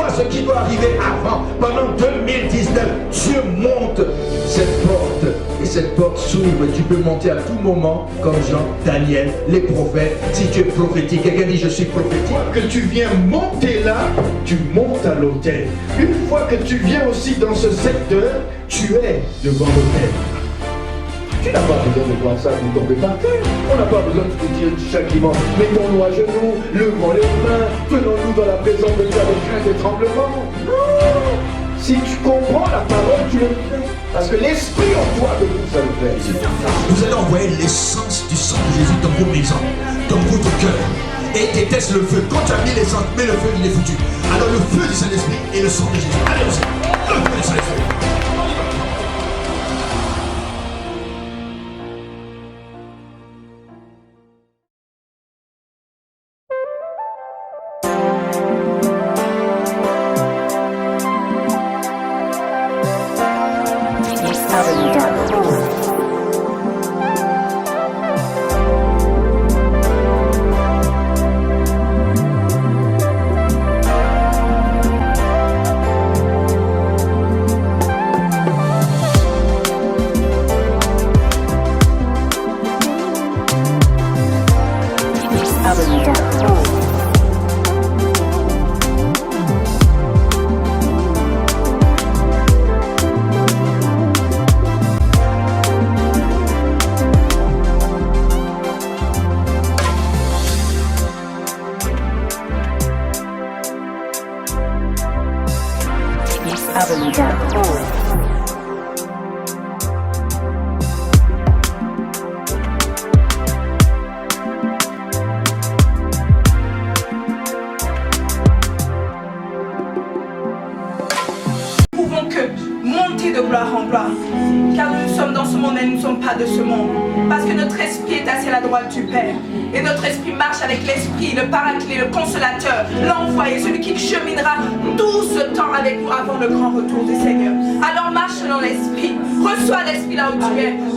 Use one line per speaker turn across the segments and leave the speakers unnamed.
vois ce qui doit arriver avant. Pendant 2019, Dieu monte cette porte. Et cette porte s'ouvre. Tu peux monter à tout moment, comme Jean, Daniel, les prophètes. Si tu es prophétique, quelqu'un dit je suis prophétique. Une fois que tu viens monter là, tu montes à l'autel. Une fois que tu viens aussi dans ce secteur, tu es devant l'autel. Tu n'as pas besoin de voir ça pour tomber par terre. On n'a pas besoin de te dire chaque dimanche, mettons-nous à genoux, levons les mains, tenons-nous dans la présence de Dieu avec crainte et tremblement. Non. Si tu comprends la parole, tu le fais. Parce que l'esprit en toi de vous, ça le fait.
Vous allez envoyer l'essence du sang de Jésus dans vos maisons, dans votre cœur. Et déteste le feu. Quand tu as mis l'essence, mais le feu, il est foutu. Alors le feu du Saint-Esprit et le sang de Jésus. Allez, le feu du Saint-Esprit.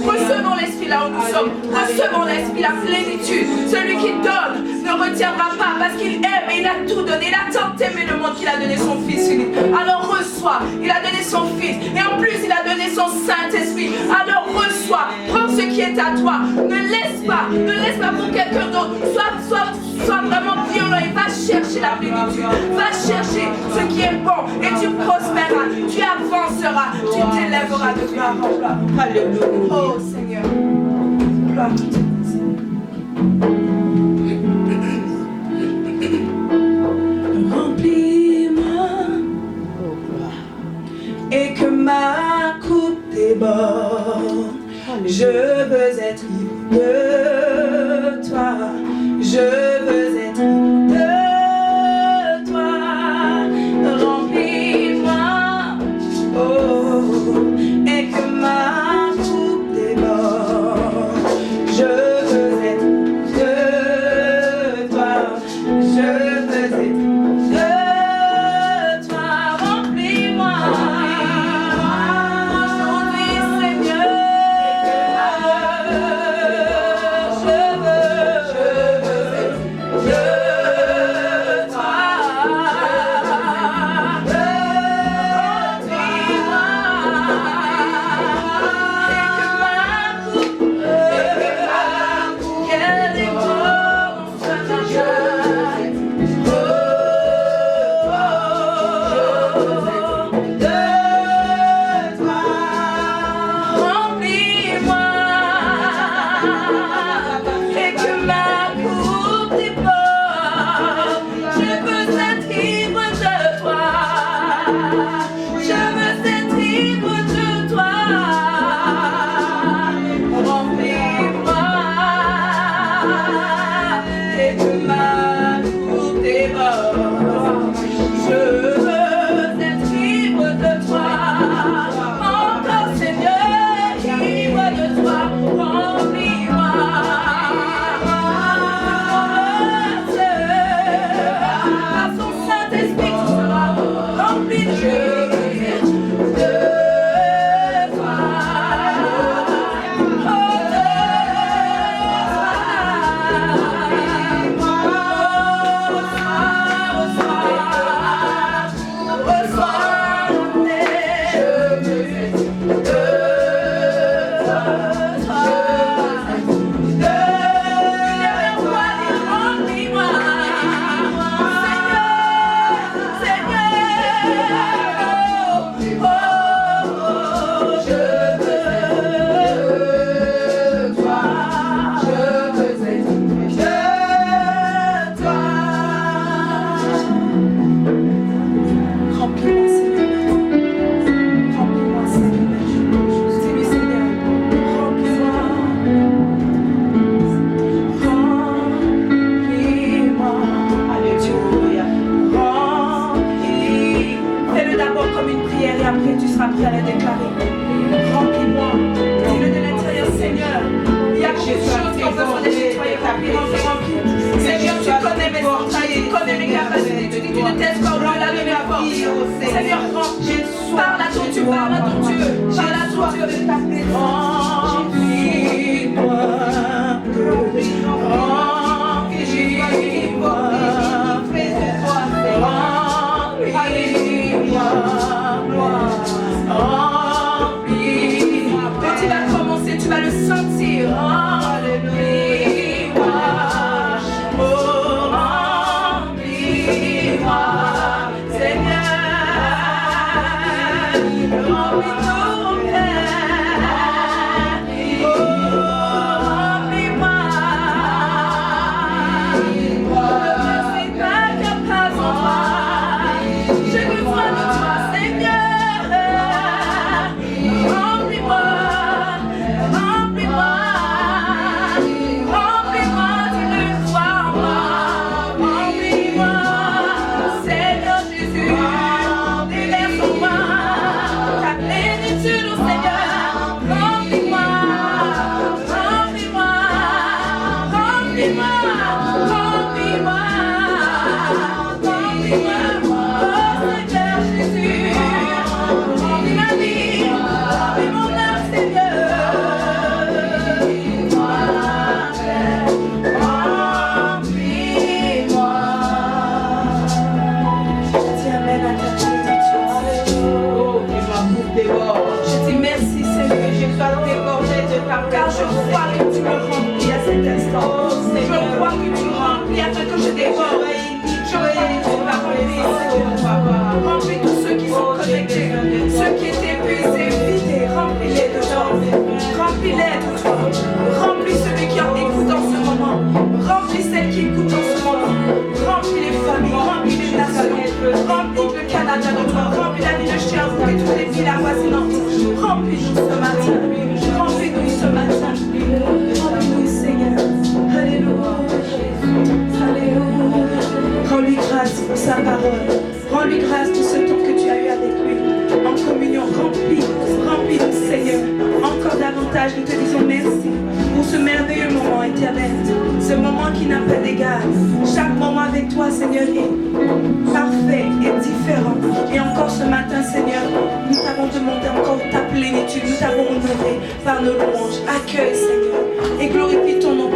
Recevons l'Esprit là où nous sommes. Recevons l'Esprit, la plénitude. Celui qui donne ne retiendra pas parce qu'il aime et il a tout donné. Il a tant aimé le monde qu'il a donné son Fils unique. Alors reçois. Il a donné son Fils. Et en plus, il a donné son Saint-Esprit. Alors reçois. Prends ce qui est à toi. Ne laisse pas pour quelqu'un d'autre. Sois vraiment violent et va chercher la plénitude. Va chercher ce qui est bon et tu prospéreras. Tu avanceras. Tu t'élèveras de gloire en gloire. Alléluia. Oh Seigneur. Gloire à toi. Remplis-moi et que ma coupe déborde. Je veux être libre de toi. Je veux être libre de toi. Remplis-moi, oh, et que ma coupe déborde. Je veux être de toi. Je veux être de toi. Remplis-moi. Aujourd'hui, Seigneur. Oh Seigneur, remplis. Parle à ton Dieu, parle à ton Dieu, parle à ton Dieu avec ta présence. Remplis-moi, remplis-moi, remplis-moi. Quand tu vas commencer, tu vas le sentir. Remplis-moi, oh, remplis-moi, Seigneur. Remplis tout mon cœur. Oh, remplis-moi. Je ne suis pas capable en moi. J'ai besoin de toi, Seigneur. Remplis-moi, remplis-moi, remplis-moi d'une foi en moi. Remplis-moi, Seigneur Jésus. Déverse en moi ta plénitude, oh Seigneur. Remplis-moi, remplis-moi, remplis-moi, remplis-moi, remplis-moi, oh Seigneur Jésus. Remplis ma vie, remplis mon âme, Seigneur. Remplis-moi. Je dis amen à ta plénitude. Je dis merci, Seigneur. Je sois débordée de ta grâce. Car je crois que tu me remplis à cet instant. Je crois que tu me remplis afin que je déborde. Je crois que tu m'as rempli, Seigneur. Remplis tous ceux qui sont connectés, ceux qui étaient épuisés, vidés. Remplis-les de toi. Remplis-les de toi. Remplis celui qui en écoute en ce moment. Remplis celles qui écoutent en ce moment. Remplis les familles, remplis les nations. Remplis le Canada de toi. Remplis la ville de Sherbrooke et toutes les villes avoisinantes. Remplis-nous ce matin. Remplis-nous ce matin. Remplis-nous, Seigneur. Alléluia. Alléluia. Rends-lui grâce pour sa parole. Rends-lui grâce pour ce temps que tu as eu avec lui. En communion, remplis-nous, Seigneur. Encore davantage, nous te disons merci pour ce merveilleux moment éternel. Ce moment qui n'a pas d'égal. Chaque moment avec toi, Seigneur, est parfait et différent. Et encore ce matin, Seigneur, nous t'avons demandé encore ta plénitude. Nous t'avons honoré par nos louanges. Accueille, Seigneur, et glorifie ton nom.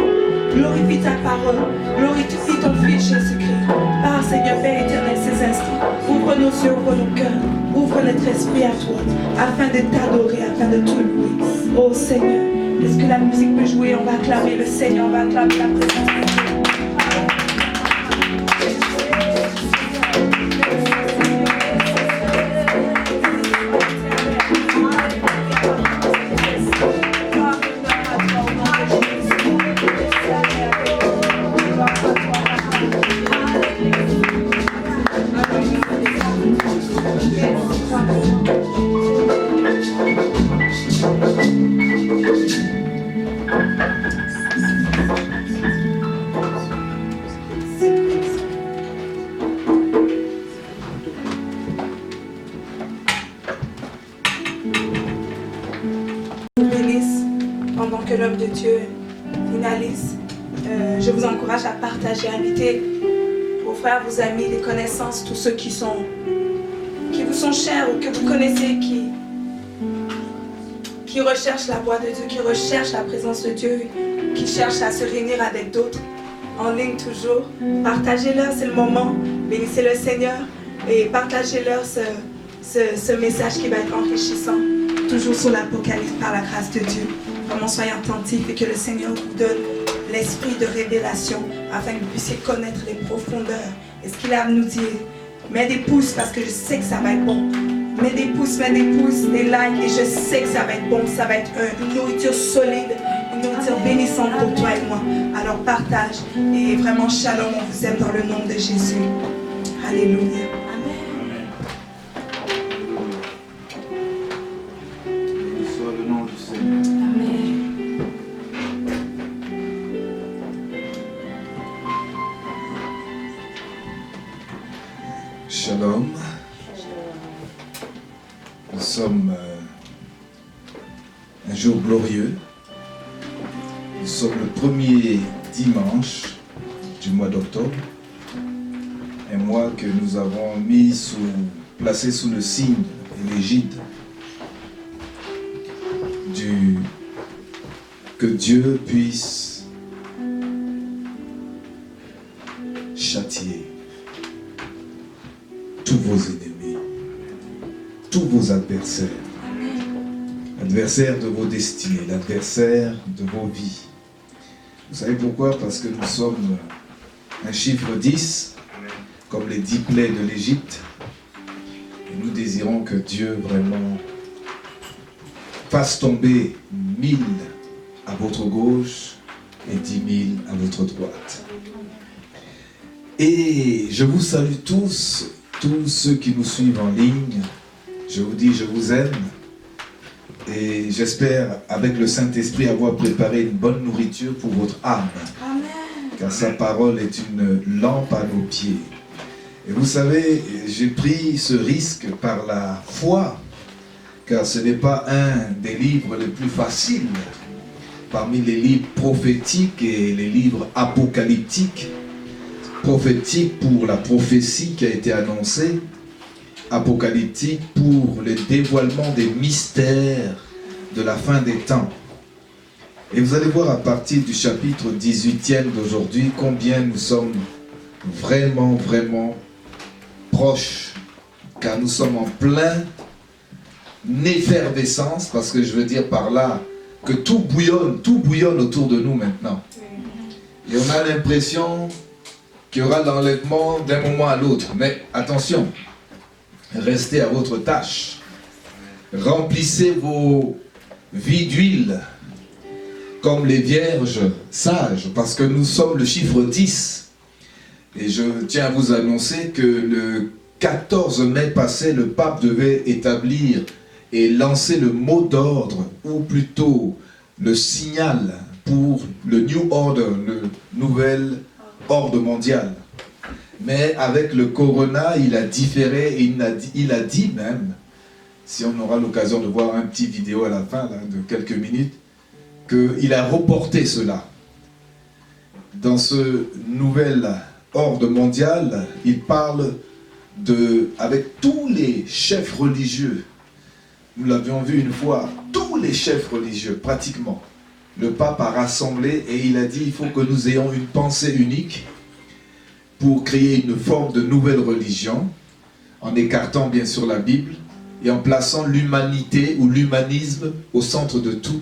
Glorifie ta parole. Glorifie ton Fils Jésus-Christ. Ah, Seigneur, Père éternel, ces instants. Ouvre nos yeux, ouvre nos cœurs. Ouvre notre esprit à toi, afin de t'adorer, afin de te louer. Oh Seigneur, est-ce que la musique peut jouer? On va acclamer le Seigneur, on va acclamer la présence de Dieu. Que l'homme de Dieu finalise, je vous encourage à partager, à inviter vos frères, vos amis, des connaissances, tous ceux qui vous sont chers ou que vous connaissez, qui recherchent la voix de Dieu, qui recherchent la présence de Dieu, qui cherchent à se réunir avec d'autres, en ligne toujours. Partagez-leur, c'est le moment. Bénissez le Seigneur et partagez-leur ce message qui va être enrichissant, toujours sur l'Apocalypse par la grâce de Dieu. Vraiment, soyez attentifs et que le Seigneur vous donne l'esprit de révélation afin que vous puissiez connaître les profondeurs et ce qu'il a à nous dire. Mets des pouces parce que je sais que ça va être bon. Mets des pouces, des likes et je sais que ça va être bon. Ça va être une nourriture solide, une nourriture bénissante pour toi et moi. Alors partage et vraiment shalom, on vous aime dans le nom de Jésus. Alléluia.
Shalom. Nous sommes un jour glorieux. Nous sommes le premier dimanche du mois d'octobre. Un mois que nous avons mis sous
placés sous le signe et l'égide que Dieu puisse châtier tous vos ennemis, tous vos adversaires, l'adversaire de vos destinées, l'adversaire de vos vies. Vous savez pourquoi? Parce que nous sommes un chiffre 10, comme les 10 plaies de l'Égypte. Et nous désirons que Dieu vraiment fasse tomber 1000 à votre gauche et 10 000 à votre droite. Et je vous salue tous ceux qui nous suivent en ligne. Je vous dis, je vous aime. Et j'espère, avec le Saint-Esprit, avoir préparé une bonne nourriture pour votre âme.
Amen.
Car sa parole est une lampe à nos pieds. Et vous savez, j'ai pris ce risque par la foi, car ce n'est pas un des livres les plus faciles parmi les livres prophétiques et les livres apocalyptiques. Prophétique pour la prophétie qui a été annoncée, apocalyptique pour le dévoilement des mystères de la fin des temps. Et vous allez voir à partir du chapitre 18e d'aujourd'hui combien nous sommes vraiment proches, car nous sommes en plein effervescence, parce que je veux dire par là que tout bouillonne autour de nous maintenant. Et on a l'impression qu'il y aura l'enlèvement d'un moment à l'autre. Mais attention, restez à votre tâche. Remplissez vos vies d'huile comme les vierges sages, parce que nous sommes le chiffre 10. Et je tiens à vous annoncer que le 14 mai passé, le pape devait établir et lancer le mot d'ordre, ou plutôt le signal pour le New Order, le nouvel ordre mondial. Mais avec le corona, il a différé, et il a dit même, si on aura l'occasion de voir un petit vidéo à la fin là, de quelques minutes, qu'il a reporté cela. Dans ce nouvel ordre mondial, il parle avec tous les chefs religieux. Nous l'avions vu une fois, tous les chefs religieux, pratiquement. Le pape a rassemblé et il a dit il faut que nous ayons une pensée unique pour créer une forme de nouvelle religion, en écartant bien sûr la Bible et en plaçant l'humanité ou l'humanisme au centre de tout.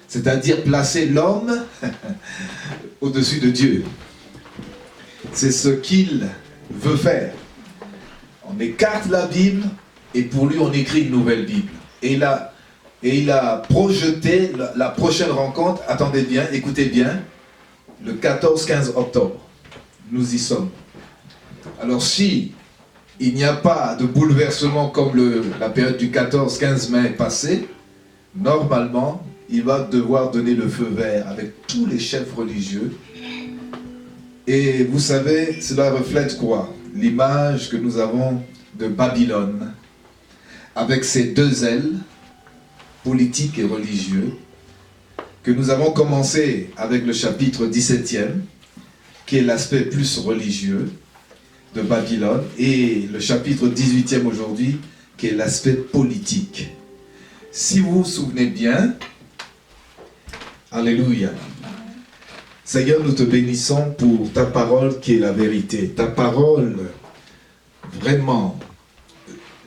C'est-à-dire placer l'homme au-dessus de Dieu. C'est ce qu'il veut faire. On écarte la Bible et pour lui on écrit une nouvelle Bible. Et il a projeté la prochaine rencontre, attendez bien, écoutez bien, le 14-15 octobre. Nous y sommes. Alors si il n'y a pas de bouleversement comme la période du 14-15 mai passée, normalement, il va devoir donner le feu vert avec tous les chefs religieux. Et vous savez, cela reflète quoi? L'image que nous avons de Babylone, avec ses deux ailes, politiques et religieux, que nous avons commencé avec le chapitre 17e, qui est l'aspect plus religieux de Babylone, et le chapitre 18e aujourd'hui, qui est l'aspect politique. Si vous vous souvenez bien, Alléluia. Seigneur, nous te bénissons pour ta parole qui est la vérité. Ta parole vraiment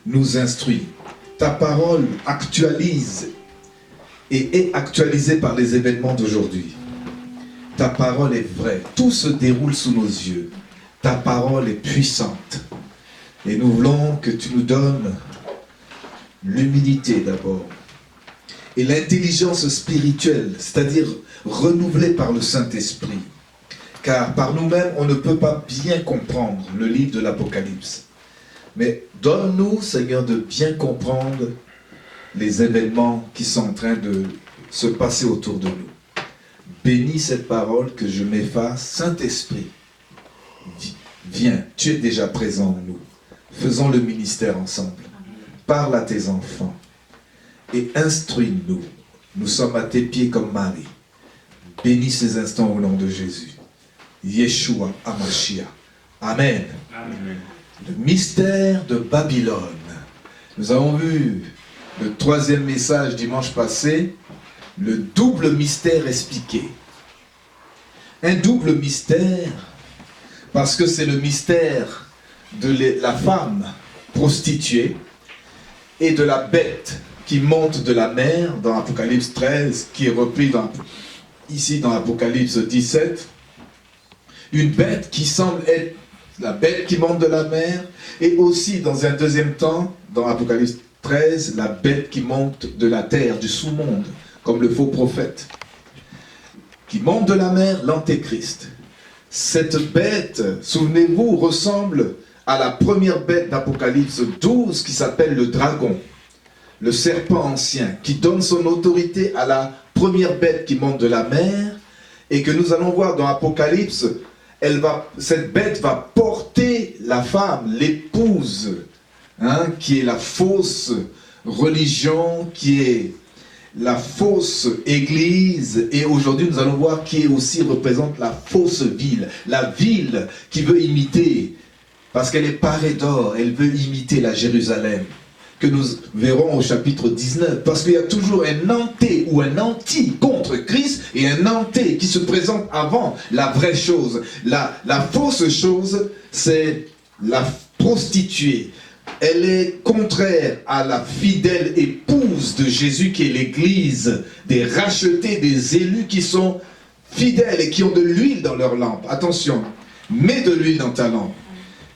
nous instruit. Ta parole actualise et est actualisée par les événements d'aujourd'hui. Ta parole est vraie. Tout se déroule sous nos yeux. Ta parole est puissante. Et nous voulons que tu nous donnes l'humilité d'abord. Et l'intelligence spirituelle, c'est-à-dire renouvelée par le Saint-Esprit. Car par nous-mêmes, on ne peut pas bien comprendre le livre de l'Apocalypse. Mais donne-nous, Seigneur, de bien comprendre les événements qui sont en train de se passer autour de nous. Bénis cette parole que je m'efface. Saint-Esprit, viens, tu es déjà présent en nous. Faisons le ministère ensemble. Parle à tes enfants. Et instruis-nous. Nous sommes à tes pieds comme Marie. Bénis ces instants au nom de Jésus. Yeshua Hamashiach. Amen. Amen. Le mystère de Babylone. Nous avons vu le 3e message dimanche passé, le double mystère expliqué. Un double mystère, parce que c'est le mystère de la femme prostituée et de la bête qui monte de la mer dans Apocalypse 13, qui est repris ici dans Apocalypse 17. Une bête qui semble être la bête qui monte de la mer, et aussi dans un deuxième temps, dans Apocalypse 13, la bête qui monte de la terre, du sous-monde, comme le faux prophète. Qui monte de la mer, l'antéchrist. Cette bête, souvenez-vous, ressemble à la première bête d'Apocalypse 12 qui s'appelle le dragon, le serpent ancien, qui donne son autorité à la première bête qui monte de la mer, et que nous allons voir dans Apocalypse. Cette bête va porter la femme, l'épouse, qui est la fausse religion, qui est la fausse église, et aujourd'hui nous allons voir qui aussi représente la fausse ville, la ville qui veut imiter, parce qu'elle est parée d'or, elle veut imiter la Jérusalem, que nous verrons au chapitre 19, parce qu'il y a toujours un anté ou un anti contre Christ, et un anté qui se présente avant la vraie chose. La fausse chose, c'est la prostituée. Elle est contraire à la fidèle épouse de Jésus qui est l'église, des rachetés, des élus qui sont fidèles et qui ont de l'huile dans leur lampe. Attention, mets de l'huile dans ta lampe.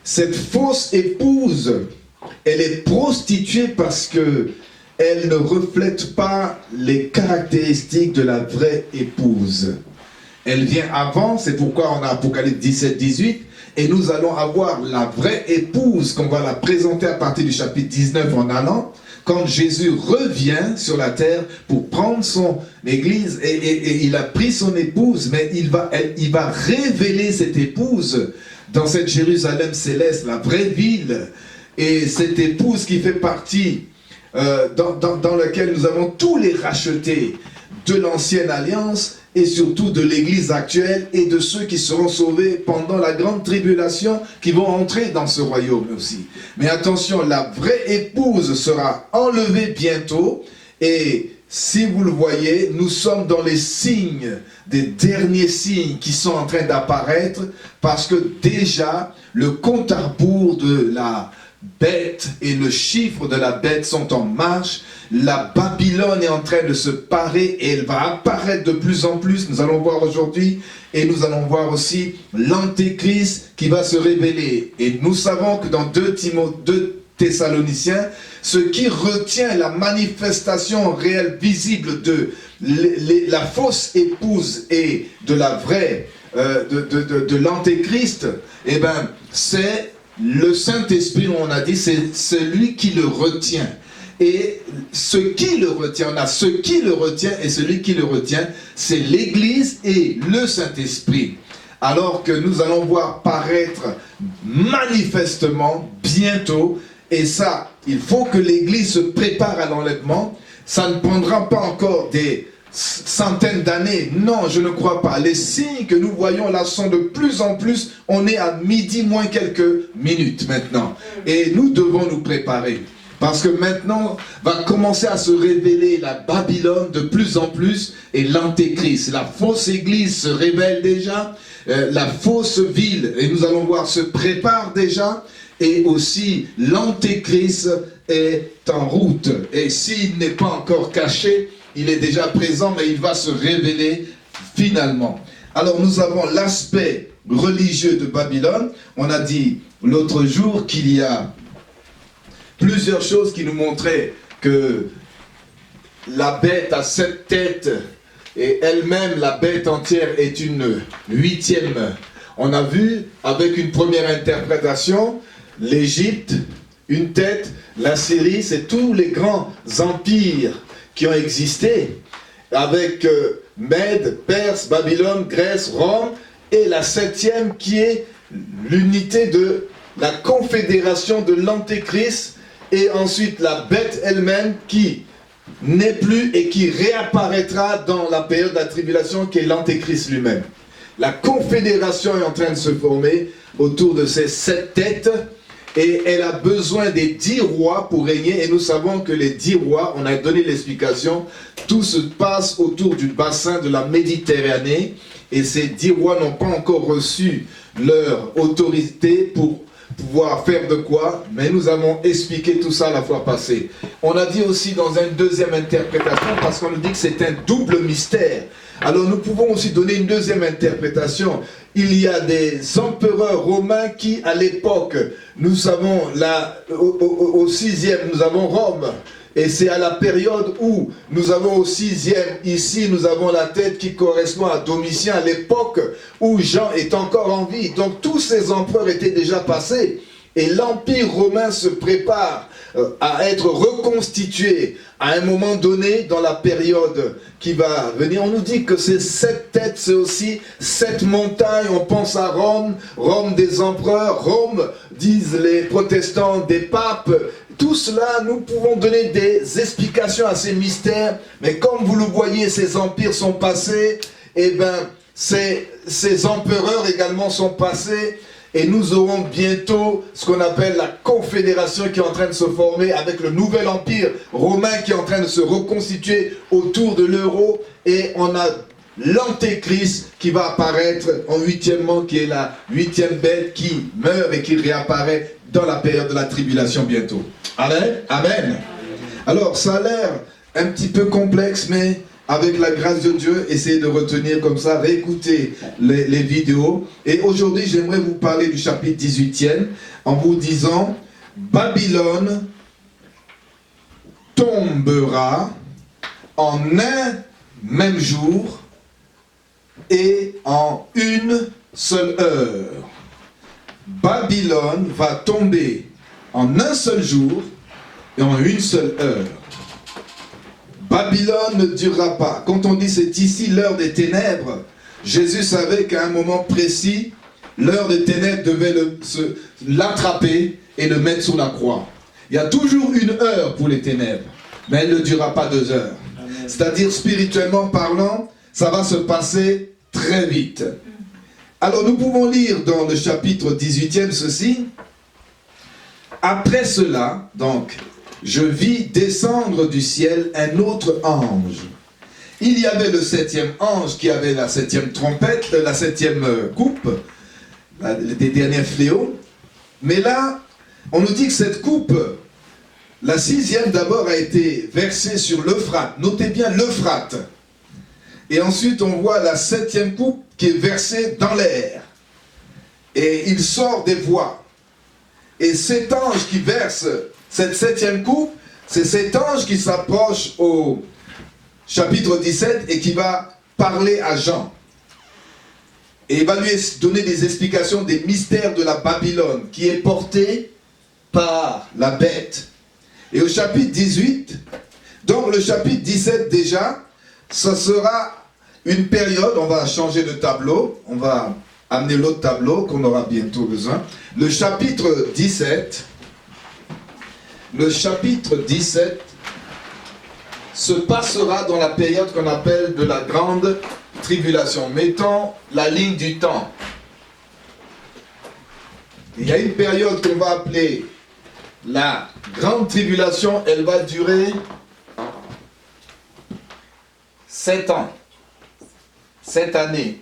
Cette fausse épouse, elle est prostituée parce que elle ne reflète pas les caractéristiques de la vraie épouse. Elle vient avant, c'est pourquoi on a Apocalypse 17, 18, et nous allons avoir la vraie épouse qu'on va la présenter à partir du chapitre 19 en allant, quand Jésus revient sur la terre pour prendre son église, et il a pris son épouse, mais il va révéler cette épouse dans cette Jérusalem céleste, la vraie ville. Et cette épouse qui fait partie, dans laquelle nous avons tous les rachetés de l'ancienne alliance et surtout de l'église actuelle et de ceux qui seront sauvés pendant la grande tribulation qui vont entrer dans ce royaume aussi. Mais attention, la vraie épouse sera enlevée bientôt, et si vous le voyez, nous sommes dans les signes, des derniers signes qui sont en train d'apparaître, parce que déjà le compte à rebours de la bête et le chiffre de la bête sont en marche. La Babylone est en train de se parer et elle va apparaître de plus en plus. Nous allons voir aujourd'hui, et nous allons voir aussi l'antéchrist qui va se révéler. Et nous savons que dans 2 Thessaloniciens, ce qui retient la manifestation réelle, visible de la fausse épouse et de la vraie, de l'antéchrist, eh ben, c'est le Saint-Esprit, on a dit, c'est celui qui le retient. Et ce qui le retient, on a ce qui le retient, et celui qui le retient, c'est l'Église et le Saint-Esprit. Alors que nous allons voir paraître manifestement bientôt, et ça, il faut que l'Église se prépare à l'enlèvement. Ça ne prendra pas encore des centaines d'années. Non, je ne crois pas. Les signes que nous voyons là sont de plus en plus. On est à midi moins quelques minutes maintenant. Et nous devons nous préparer. Parce que maintenant va commencer à se révéler la Babylone de plus en plus et l'antéchrist. La fausse église se révèle déjà. La fausse ville, et nous allons voir, se prépare déjà. Et aussi l'antéchrist est en route. Et s'il n'est pas encore caché, il est déjà présent, mais il va se révéler finalement. Alors nous avons l'aspect religieux de Babylone. On a dit l'autre jour qu'il y a plusieurs choses qui nous montraient que la bête a 7 têtes et elle-même, la bête entière, est une 8e. On a vu avec une première interprétation, l'Égypte, une tête, la Syrie, c'est tous les grands empires qui ont existé, avec Mède, Perse, Babylone, Grèce, Rome, et la 7e qui est l'unité de la confédération de l'Antéchrist, et ensuite la bête elle-même qui n'est plus et qui réapparaîtra dans la période de la tribulation, qui est l'Antéchrist lui-même. La confédération est en train de se former autour de ces 7 têtes, Et elle a besoin des 10 rois pour régner. Et nous savons que les 10 rois, on a donné l'explication, tout se passe autour du bassin de la Méditerranée. Et ces 10 rois n'ont pas encore reçu leur autorité pour pouvoir faire de quoi, mais nous avons expliqué tout ça la fois passée. On a dit aussi dans une deuxième interprétation, parce qu'on nous dit que c'est un double mystère. Alors nous pouvons aussi donner une deuxième interprétation. Il y a des empereurs romains qui, à l'époque, nous savons, au 6e, nous avons Rome. Et c'est à la période où nous avons au 6e, ici nous avons la tête qui correspond à Domitien, à l'époque où Jean est encore en vie. Donc tous ces empereurs étaient déjà passés. Et l'Empire romain se prépare à être reconstitué à un moment donné dans la période qui va venir. On nous dit que ces 7 têtes, c'est aussi 7 montagnes. On pense à Rome, Rome des empereurs, Rome, disent les protestants, des papes. Tout cela, nous pouvons donner des explications à ces mystères. Mais comme vous le voyez, ces empires sont passés. Et bien, ces empereurs également sont passés. Et nous aurons bientôt ce qu'on appelle la confédération qui est en train de se former avec le nouvel empire romain qui est en train de se reconstituer autour de l'euro. Et on a l'antéchrist qui va apparaître en 8e, qui est la 8e bête qui meurt et qui réapparaît dans la période de la tribulation bientôt. Amen. Amen. Alors ça a l'air un petit peu complexe, mais avec la grâce de Dieu, essayez de retenir comme ça, réécoutez les vidéos. Et aujourd'hui, j'aimerais vous parler du chapitre 18e en vous disant « Babylone tombera en un même jour et en une seule heure. » Babylone va tomber en un seul jour et en une seule heure. Babylone ne durera pas. Quand on dit c'est ici l'heure des ténèbres, Jésus savait qu'à un moment précis, l'heure des ténèbres devait l'attraper et le mettre sur la croix. Il y a toujours une heure pour les ténèbres, mais elle ne durera pas 2 heures. C'est-à-dire, spirituellement parlant, ça va se passer très vite. Alors nous pouvons lire dans le chapitre 18e ceci. Après cela, donc, je vis descendre du ciel un autre ange. Il y avait le 7e ange qui avait la 7e trompette, la 7e coupe, des derniers fléaux. Mais là, on nous dit que cette coupe, la 6e d'abord a été versée sur l'Euphrate. Notez bien l'Euphrate. Et ensuite, on voit la 7e coupe qui est versée dans l'air. Et il sort des voies. Et cet ange qui verse cette 7e coupe, c'est cet ange qui s'approche au chapitre 17 et qui va parler à Jean. Et il va lui donner des explications des mystères de la Babylone qui est portée par la bête. Et au chapitre 18, donc le chapitre 17 déjà, ça sera une période, on va changer de tableau, on va amener l'autre tableau qu'on aura bientôt besoin. Le chapitre 17 se passera dans la période qu'on appelle de la grande tribulation. Mettons la ligne du temps. Il y a une période qu'on va appeler la grande tribulation, elle va durer 7 ans. 7 années.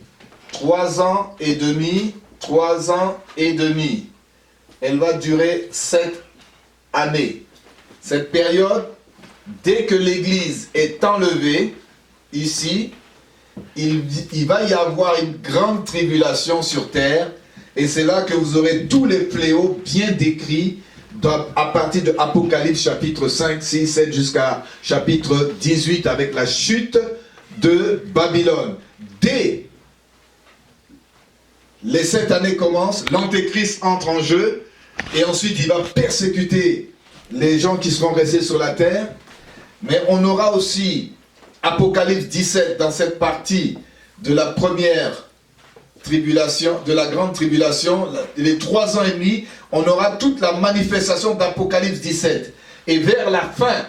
3 ans et demi. 3 ans et demi. Elle va durer 7 années. Cette période, dès que l'Église est enlevée, ici, il va y avoir une grande tribulation sur terre. Et c'est là que vous aurez tous les fléaux bien décrits à partir de Apocalypse chapitre 5, 6, 7 jusqu'à chapitre 18 avec la chute de Babylone. Dès les 7 années commencent, l'Antéchrist entre en jeu et ensuite il va persécuter les gens qui seront restés sur la terre. Mais on aura aussi Apocalypse 17 dans cette partie de la première tribulation, de la grande tribulation, les 3 ans et demi, on aura toute la manifestation d'Apocalypse 17. Et vers la fin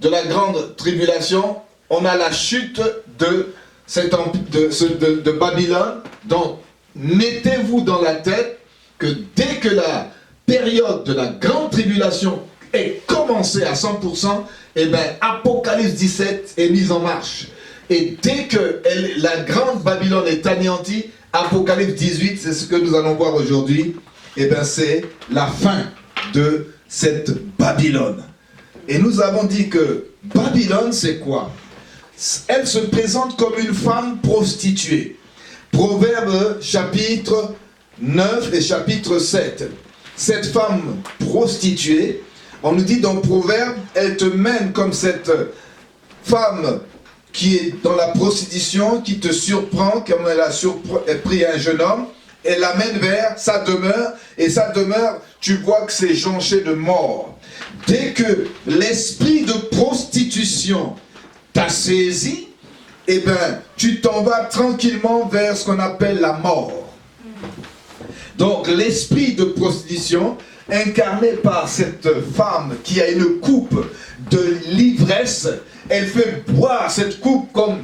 de la grande tribulation, on a la chute de Babylone. Donc, mettez-vous dans la tête que dès que la période de la grande tribulation ait commencé à 100%, eh bien, Apocalypse 17 est mise en marche. Et dès que la grande Babylone est anéantie, Apocalypse 18, c'est ce que nous allons voir aujourd'hui, eh bien, c'est la fin de cette Babylone. Et nous avons dit que Babylone, c'est quoi? Elle se présente comme une femme prostituée. Proverbe chapitre 9 et chapitre 7. Cette femme prostituée, on nous dit dans Proverbe, elle te mène comme cette femme qui est dans la prostitution, qui te surprend, comme elle a pris un jeune homme, elle l'amène vers sa demeure, et sa demeure, tu vois que c'est jonché de mort. Dès que l'esprit de prostitution t'a saisi, eh bien, tu t'en vas tranquillement vers ce qu'on appelle la mort. Donc, l'esprit de prostitution, incarné par cette femme qui a une coupe de l'ivresse, elle fait boire cette coupe comme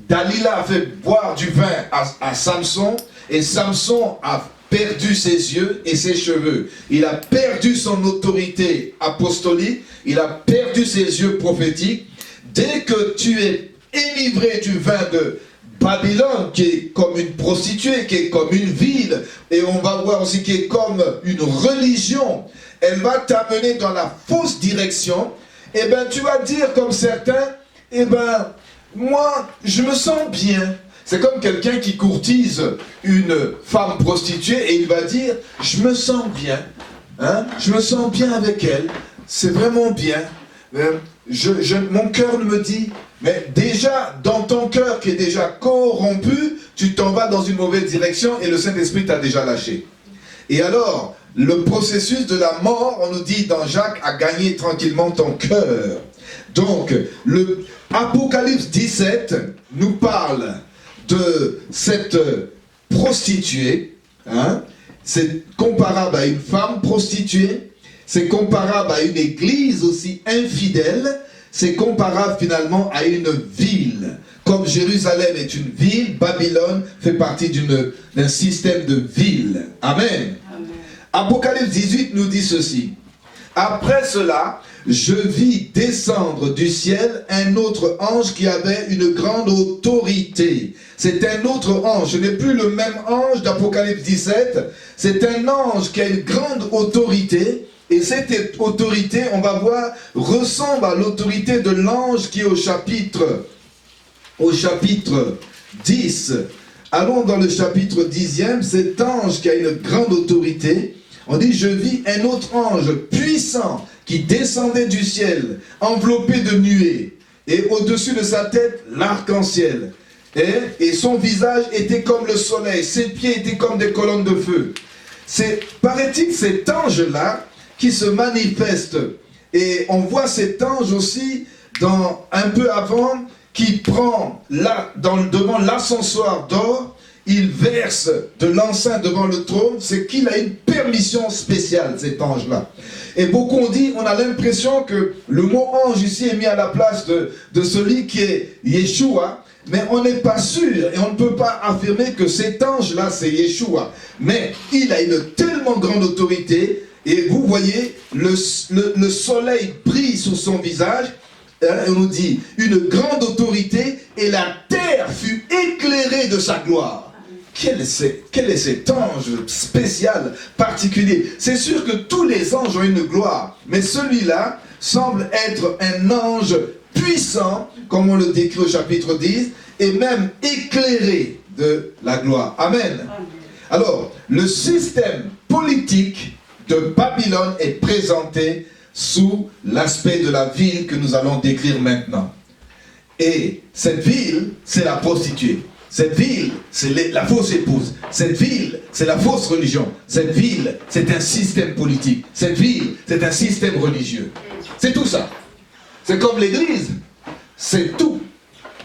Dalila a fait boire du vin à Samson, et Samson a perdu ses yeux et ses cheveux. Il a perdu son autorité apostolique, il a perdu ses yeux prophétiques. Dès que tu es enivré du vin de Babylone, qui est comme une prostituée, qui est comme une ville, et on va voir aussi qui est comme une religion, elle va t'amener dans la fausse direction. Eh bien, tu vas dire comme certains, eh bien, moi, je me sens bien. C'est comme quelqu'un qui courtise une femme prostituée et il va dire, je me sens bien, hein? Je me sens bien avec elle, c'est vraiment bien. Mon cœur me dit, mais déjà, dans ton cœur qui est déjà corrompu, tu t'en vas dans une mauvaise direction et le Saint-Esprit t'a déjà lâché. Et alors, le processus de la mort, on nous dit dans Jacques, a gagné tranquillement ton cœur. Donc, le Apocalypse 17 nous parle de cette prostituée, hein? C'est comparable à une femme prostituée, c'est comparable à une église aussi infidèle, c'est comparable finalement à une ville. Comme Jérusalem est une ville, Babylone fait partie d'un système de ville. Amen. Amen. Apocalypse 18 nous dit ceci. Après cela, je vis descendre du ciel un autre ange qui avait une grande autorité. C'est un autre ange, ce n'est plus le même ange d'Apocalypse 17, c'est un ange qui a une grande autorité, et cette autorité, on va voir, ressemble à l'autorité de l'ange qui est au chapitre 10. Allons dans le chapitre 10e, cet ange qui a une grande autorité, on dit, je vis un autre ange puissant qui descendait du ciel, enveloppé de nuées, et au-dessus de sa tête, l'arc-en-ciel. Et son visage était comme le soleil, ses pieds étaient comme des colonnes de feu. C'est, paraît-il, cet ange-là qui se manifeste. Et on voit cet ange aussi, un peu avant, qui prend devant l'ascensoir d'or, il verse de l'encens devant le trône, c'est qu'il a une permission spéciale, cet ange-là. Et beaucoup ont dit, on a l'impression que le mot ange ici est mis à la place de celui qui est Yeshua, mais on n'est pas sûr, et on ne peut pas affirmer que cet ange-là, c'est Yeshua. Mais il a une tellement grande autorité, et vous voyez, le soleil brille sur son visage, on nous dit, une grande autorité, et la terre fut éclairée de sa gloire. Quel est cet ange spécial, particulier? C'est sûr que tous les anges ont une gloire, mais celui-là semble être un ange puissant, comme on le décrit au chapitre 10, et même éclairé de la gloire. Amen. Alors, le système politique de Babylone est présenté sous l'aspect de la ville que nous allons décrire maintenant. Et cette ville, c'est la prostituée. Cette ville, c'est la fausse épouse. Cette ville, c'est la fausse religion. Cette ville, c'est un système politique. Cette ville, c'est un système religieux. C'est tout ça. C'est comme l'église. C'est tout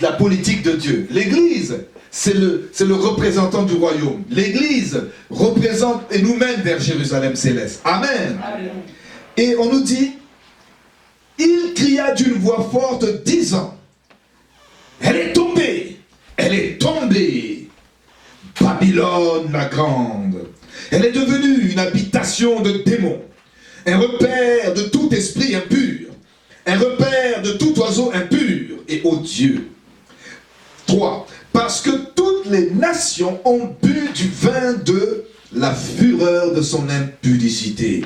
la politique de Dieu. L'église, c'est le représentant du royaume. L'église représente et nous mène vers Jérusalem céleste. Amen. Amen. Et on nous dit, il cria d'une voix forte, disant, elle est tombée. Elle est tombée, Babylone la grande,
Elle est devenue une habitation de démons, un repère de tout esprit impur, un repère de tout oiseau impur et odieux. 3. Parce que toutes les nations ont bu du vin de la fureur de son impudicité,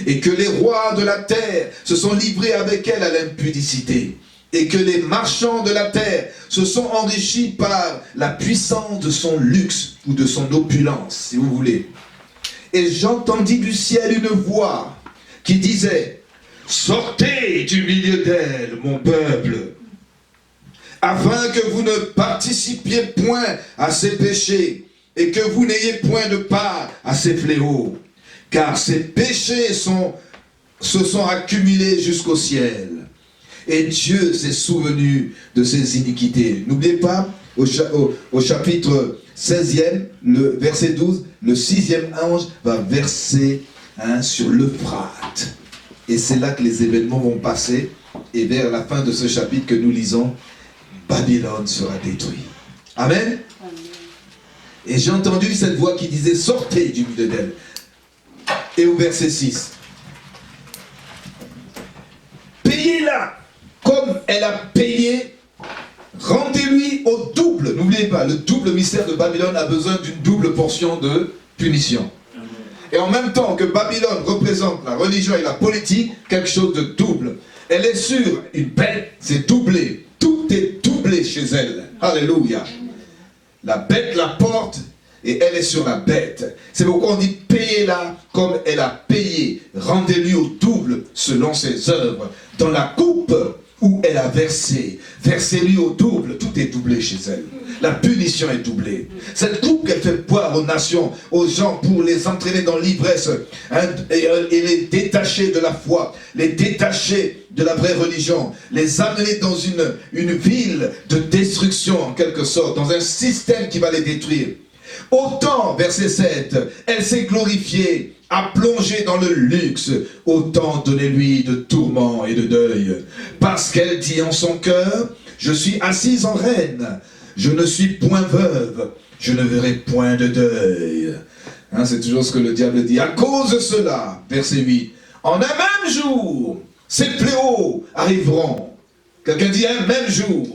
et que les rois de la terre se sont livrés avec elle à l'impudicité, et que les marchands de la terre se sont enrichis par la puissance de son luxe ou de son opulence, si vous voulez. Et j'entendis du ciel une voix qui disait: sortez du milieu d'elle, mon peuple, afin que vous ne participiez point à ses péchés, et que vous n'ayez point de part à ses fléaux, car ses péchés se sont accumulés jusqu'au ciel, et Dieu s'est souvenu de ses iniquités. N'oubliez pas, au chapitre 16e, le verset 12, le 6e ange va verser sur l'Euphrate. Et c'est là que les événements vont passer, et vers la fin de ce chapitre que nous lisons, Babylone sera détruite. Amen. Et j'ai entendu cette voix qui disait: sortez du milieu d'elle. Et au verset 6, payez-la comme elle a payé, rendez-lui au double. N'oubliez pas, le double mystère de Babylone a besoin d'une double portion de punition. Et en même temps que Babylone représente la religion et la politique, quelque chose de double. Elle est sur une bête, c'est doublé. Tout est doublé chez elle. Alléluia. La bête la porte et elle est sur la bête. C'est pourquoi on dit: payez-la comme elle a payé. Rendez-lui au double selon ses œuvres. Dans la coupe où elle a versé, versez-lui au double. Tout est doublé chez elle. La punition est doublée. Cette coupe qu'elle fait boire aux nations, aux gens, pour les entraîner dans l'ivresse, et les détacher de la foi, les détacher de la vraie religion, les amener dans une ville de destruction en quelque sorte, dans un système qui va les détruire. Autant, verset 7, elle s'est glorifiée, a plongé dans le luxe, autant donnez-lui de tourments et de deuil. Parce qu'elle dit en son cœur: je suis assise en reine, je ne suis point veuve, je ne verrai point de deuil. C'est toujours ce que le diable dit. À cause de cela, verset 8, en un même jour, ces fléaux arriveront. Quelqu'un dit un même jour.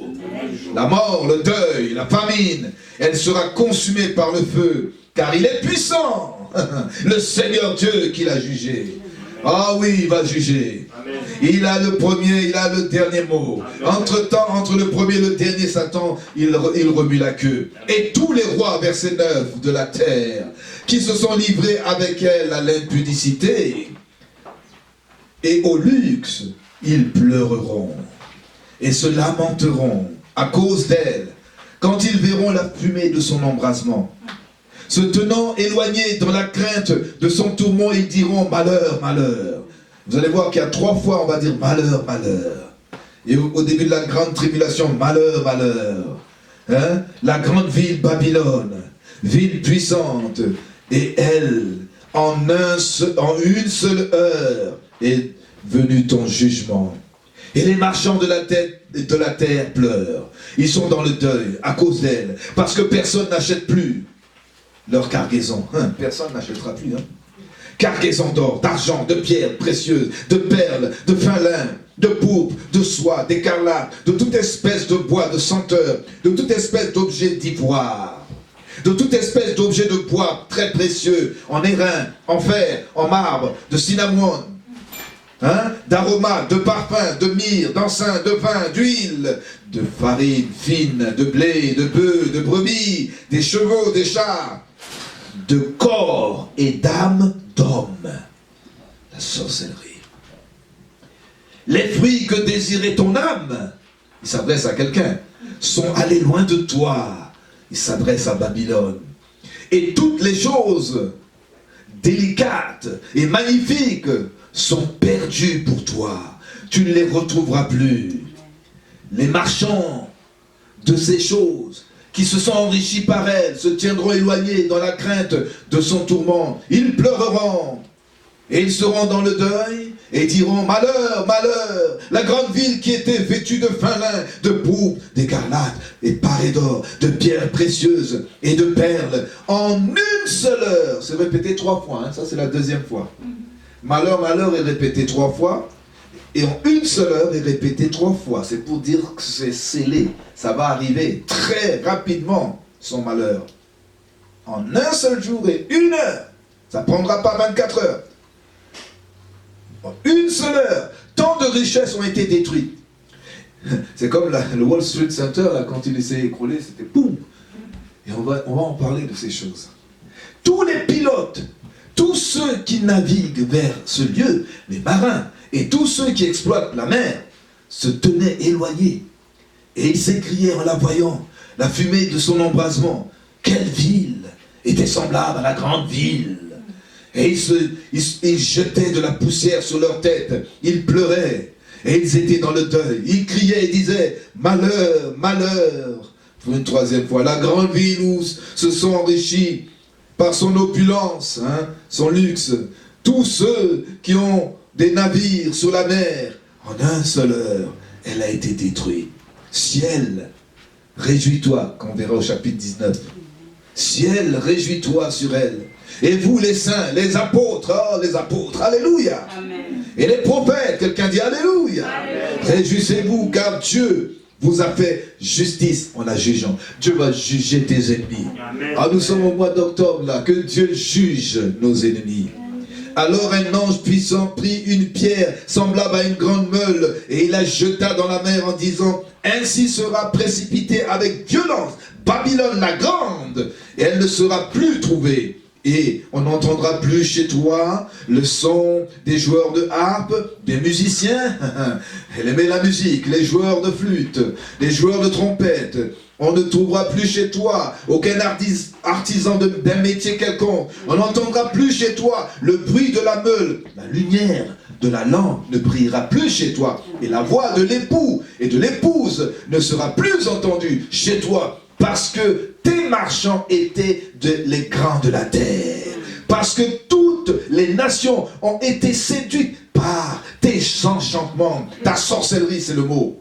La mort, le deuil, la famine, elle sera consumée par le feu, car il est puissant. Le Seigneur Dieu qui l'a jugé. Ah oui, il va juger. Amen. Il a le premier, il a le dernier mot. Entre-temps, entre le premier et le dernier, Satan, il remue la queue. Et tous les rois, verset 9, de la terre, qui se sont livrés avec elle à l'impudicité et au luxe, ils pleureront et se lamenteront à cause d'elle, quand ils verront la fumée de son embrasement. Se tenant éloignés dans la crainte de son tourment, ils diront: malheur, malheur. Vous allez voir qu'il y a 3 fois on va dire malheur, malheur. Et au début de la grande tribulation, malheur, malheur. La grande ville Babylone, ville puissante, et elle, en une seule heure, est venu ton jugement. Et les marchands de la terre pleurent. Ils sont dans le deuil à cause d'elle, parce que personne n'achète plus leur cargaison. Personne n'achètera plus. Cargaison d'or, d'argent, de pierres précieuses, de perles, de fin lin, de pourpre, de soie, d'écarlate, de toute espèce de bois, de senteur, de toute espèce d'objet d'ivoire, de toute espèce d'objet de bois très précieux, en airain, en fer, en marbre, de cinnamon, d'aromates, de parfums, de myrrhe, d'encens, de vin, d'huile, de farine fine, de blé, de bœufs, de brebis, des chevaux, des chars, de corps et d'âme d'homme. La sorcellerie. Les fruits que désirait ton âme, il s'adresse à quelqu'un, sont allés loin de toi. Il s'adresse à Babylone. Et toutes les choses délicates et magnifiques sont perdues pour toi. Tu ne les retrouveras plus. Les marchands de ces choses qui se sont enrichis par elle se tiendront éloignés dans la crainte de son tourment. Ils pleureront
Et ils seront dans le deuil et diront: malheur, malheur, la grande ville qui était vêtue de fin lin, de pourpre, d'écarlate et parée d'or, de pierres précieuses et de perles, en une seule heure. C'est répété 3 fois, hein, ça c'est la deuxième fois. Malheur, malheur est répété 3 fois, et en une seule heure est répété 3 fois. C'est pour dire que c'est scellé, ça va arriver très rapidement, son malheur. En un seul jour et 1 heure, ça ne prendra pas 24 heures. En une seule heure, tant de richesses ont été détruites. C'est comme le Wall Street Center, là, quand il s'est écroulé, c'était boum. Et on va en parler de ces choses. Tous les pilotes, tous ceux qui naviguent vers ce lieu, les marins, et tous ceux qui exploitent la mer, se tenaient éloignés. Et ils s'écriaient en la voyant, la fumée de son embrasement: quelle ville était semblable à la grande ville! Et ils jetaient de la poussière sur leur tête, ils pleuraient, et ils étaient dans le deuil. Ils criaient et disaient: malheur, malheur! Pour une 3e fois, la grande ville où se sont enrichis par son opulence, hein, son luxe, tous ceux qui ont des navires sur la mer, en une seule heure, elle a été détruite. Ciel, réjouis-toi, qu'on verra au chapitre 19. Ciel, réjouis-toi sur elle. Et vous les saints, les apôtres, oh les apôtres, alléluia. Amen. Et les prophètes, quelqu'un dit alléluia. Réjouissez-vous car Dieu vous a fait justice en la jugeant. Dieu va juger tes ennemis. Amen. Ah, nous sommes au mois d'octobre là, que Dieu juge nos ennemis. Alors un ange puissant prit une pierre semblable à une grande meule et il la jeta dans la mer en disant: ainsi sera précipitée avec violence Babylone la grande, et elle ne sera plus trouvée. Et on n'entendra plus chez toi le son des joueurs de harpe, des musiciens, elle aimait la musique, les joueurs de flûte, les joueurs de trompette. On ne trouvera plus chez toi aucun artisan d'un métier quelconque. On n'entendra plus chez toi le bruit de la meule. La lumière de la lampe ne brillera plus chez toi. Et la voix de l'époux et de l'épouse ne sera plus entendue chez toi. Parce que tes marchands étaient les grands de la terre. Parce que toutes les nations ont été séduites par tes enchantements. Ta sorcellerie, c'est le mot.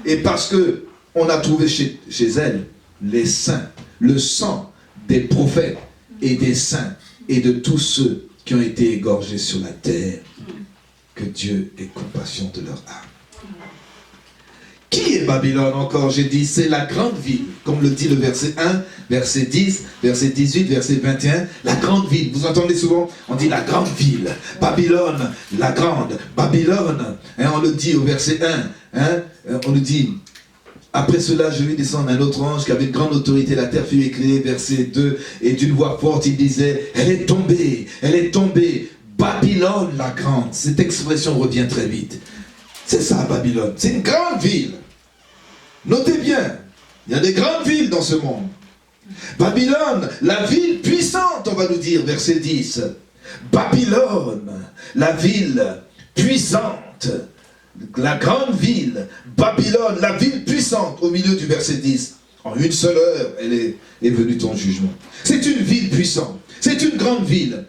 Et parce que on a trouvé chez elle les saints, le sang des prophètes et des saints et de tous ceux qui ont été égorgés sur la terre. Que Dieu ait compassion de leur âme. Qui est Babylone encore? J'ai dit, c'est la grande ville, comme le dit le verset 1, verset 10, verset 18, verset 21. La grande ville, vous entendez souvent, on dit la grande ville. Babylone, la grande. Babylone, hein, on le dit au verset 1, hein, on le dit... Après cela, je vis descendre un autre ange qui avait une grande autorité. La terre fut éclairée, verset 2. Et d'une voix forte, il disait: elle est tombée, Babylone la grande. Cette expression revient très vite. C'est ça, Babylone. C'est une grande ville. Notez bien, il y a des grandes villes dans ce monde. Babylone, la ville puissante, on va nous dire, verset 10. Babylone, la ville puissante. La grande ville, Babylone, la ville puissante, au milieu du verset 10. En une seule heure, elle est venue ton jugement. C'est une ville puissante, c'est une grande ville.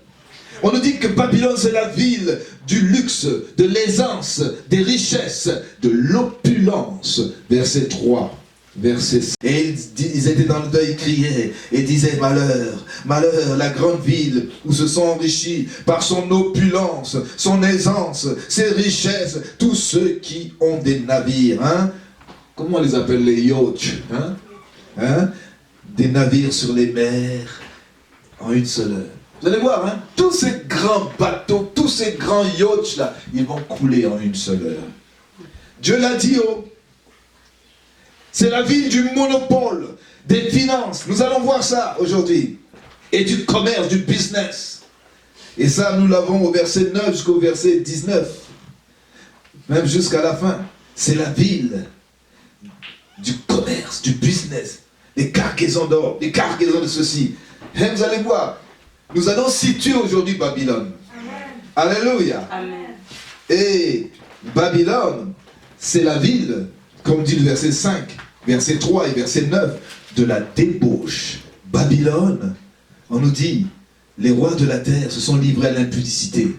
On nous dit que Babylone, c'est la ville du luxe, de l'aisance, des richesses, de l'opulence. Verset 3. Verset 6. Et ils étaient dans le deuil, ils criaient et disaient: malheur, malheur, la grande ville où se sont enrichis par son opulence, son aisance, ses richesses, tous ceux qui ont des navires. Hein? Comment on les appelle, les yachts, hein? Hein? Des navires sur les mers en une seule heure. Vous allez voir, hein? Tous ces grands bateaux, tous ces grands yachts là, ils vont couler en une seule heure. Dieu l'a dit, oh. C'est la ville du monopole, des finances. Nous allons voir ça aujourd'hui. Et du commerce, du business. Et ça, nous l'avons au verset 9 jusqu'au verset 19. Même jusqu'à la fin. C'est la ville du commerce, du business. Des cargaisons d'or, des cargaisons de ceci. Et vous allez voir, nous allons situer aujourd'hui Babylone. Amen. Alléluia. Amen. Et Babylone, c'est la ville, comme dit le verset 5, verset 3 et verset 9, de la débauche. Babylone, on nous dit, les rois de la terre se sont livrés à l'impudicité.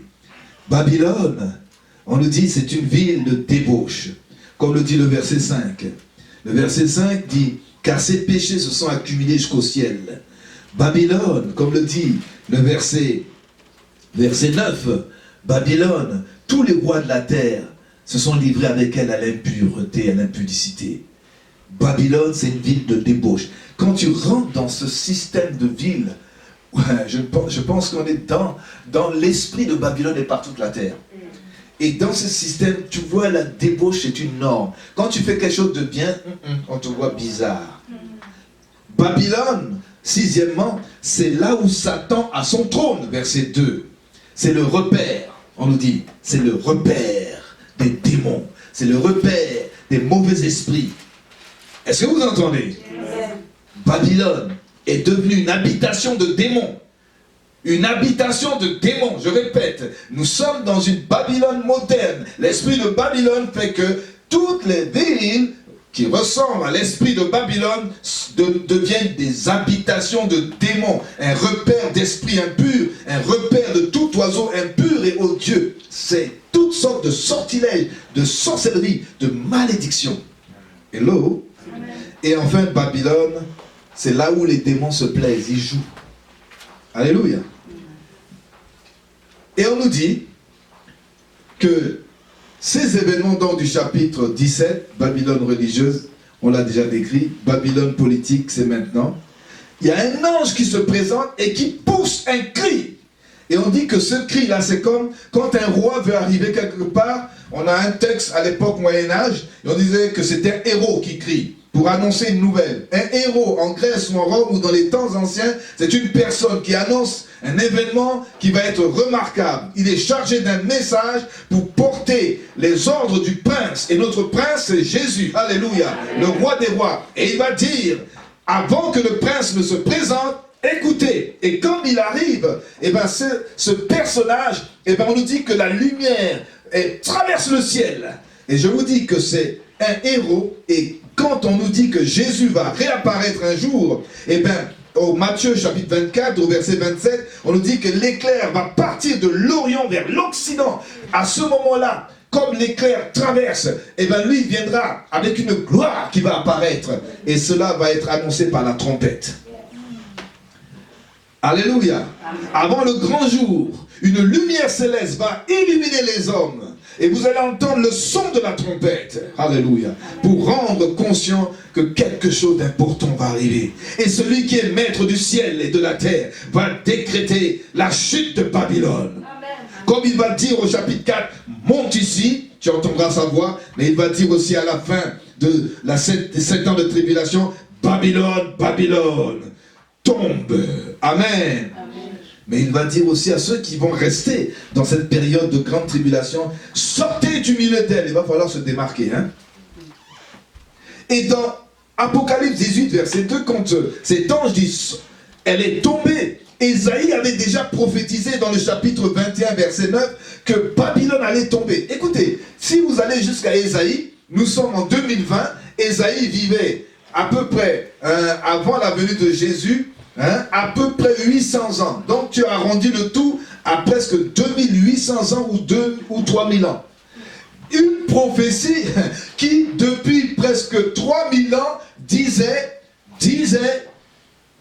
Babylone, on nous dit, c'est une ville de débauche. Comme le dit le verset 5. Le verset 5 dit, car ses péchés se sont accumulés jusqu'au ciel. Babylone, comme le dit le verset 9, Babylone, tous les rois de la terre se sont livrés avec elle à l'impureté, à l'impudicité. Babylone, c'est une ville de débauche. Quand tu rentres dans ce système de ville, je pense qu'on est dans l'esprit de Babylone et par toute la terre. Et dans ce système, tu vois, la débauche est une norme. Quand tu fais quelque chose de bien, on te voit bizarre. Babylone, sixièmement, c'est là où Satan a son trône, verset 2. C'est le repère, on nous dit, c'est le repère des démons. C'est le repère des mauvais esprits. Est-ce que vous entendez? Babylone est devenue une habitation de démons. Une habitation de démons, je répète, nous sommes dans une Babylone moderne. L'esprit de Babylone fait que toutes les villes qui ressemblent à l'esprit de Babylone deviennent des habitations de démons, un repère d'esprit impur, un repère de tout oiseau impur et odieux. C'est toutes sortes de sortilèges, de sorcellerie, de malédiction. Hello? Et enfin, Babylone, c'est là où les démons se plaisent, ils jouent. Alléluia. Et on nous dit que ces événements donc du chapitre 17, Babylone religieuse, on l'a déjà décrit, Babylone politique, c'est maintenant. Il y a un ange qui se présente et qui pousse un cri. Et on dit que ce cri-là, c'est comme quand un roi veut arriver quelque part. On a un texte à l'époque Moyen-Âge, et on disait que c'était un héros qui crie pour annoncer une nouvelle. Un héros en Grèce ou en Rome ou dans les temps anciens, c'est une personne qui annonce un événement qui va être remarquable. Il est chargé d'un message pour porter les ordres du prince. Et notre prince, c'est Jésus. Alléluia. Le roi des rois. Et il va dire, avant que le prince ne se présente, écoutez. Et quand il arrive, eh ben, ce personnage, eh ben, on nous dit que la lumière traverse le ciel. Et je vous dis que c'est un héros. Et quand on nous dit que Jésus va réapparaître un jour, eh bien, au Matthieu chapitre 24, au verset 27, on nous dit que l'éclair va partir de l'Orient vers l'Occident. À ce moment-là, comme l'éclair traverse, eh bien, lui viendra avec une gloire qui va apparaître. Et cela va être annoncé par la trompette. Alléluia. Avant le grand jour, une lumière céleste va illuminer les hommes. Et vous allez entendre le son de la trompette. Alléluia. Pour rendre conscient que quelque chose d'important va arriver. Et celui qui est maître du ciel et de la terre va décréter la chute de Babylone. Amen. Comme il va dire au chapitre 4, monte ici, tu entendras sa voix. Mais il va dire aussi à la fin de des 7 ans de tribulation, Babylone, Babylone, tombe. Amen. Mais il va dire aussi à ceux qui vont rester dans cette période de grande tribulation, sortez du milieu d'elle, il va falloir se démarquer. Hein? Et dans Apocalypse 18, verset 2, quand cet ange dit, elle est tombée, Ésaïe avait déjà prophétisé dans le chapitre 21, verset 9, que Babylone allait tomber. Écoutez, si vous allez jusqu'à Ésaïe, nous sommes en 2020, Ésaïe vivait à peu près avant la venue de Jésus, à peu près 800 ans. Donc tu as arrondi le tout à presque 2800 ans ou 3000 ans. Une prophétie qui, depuis presque 3000 ans, disait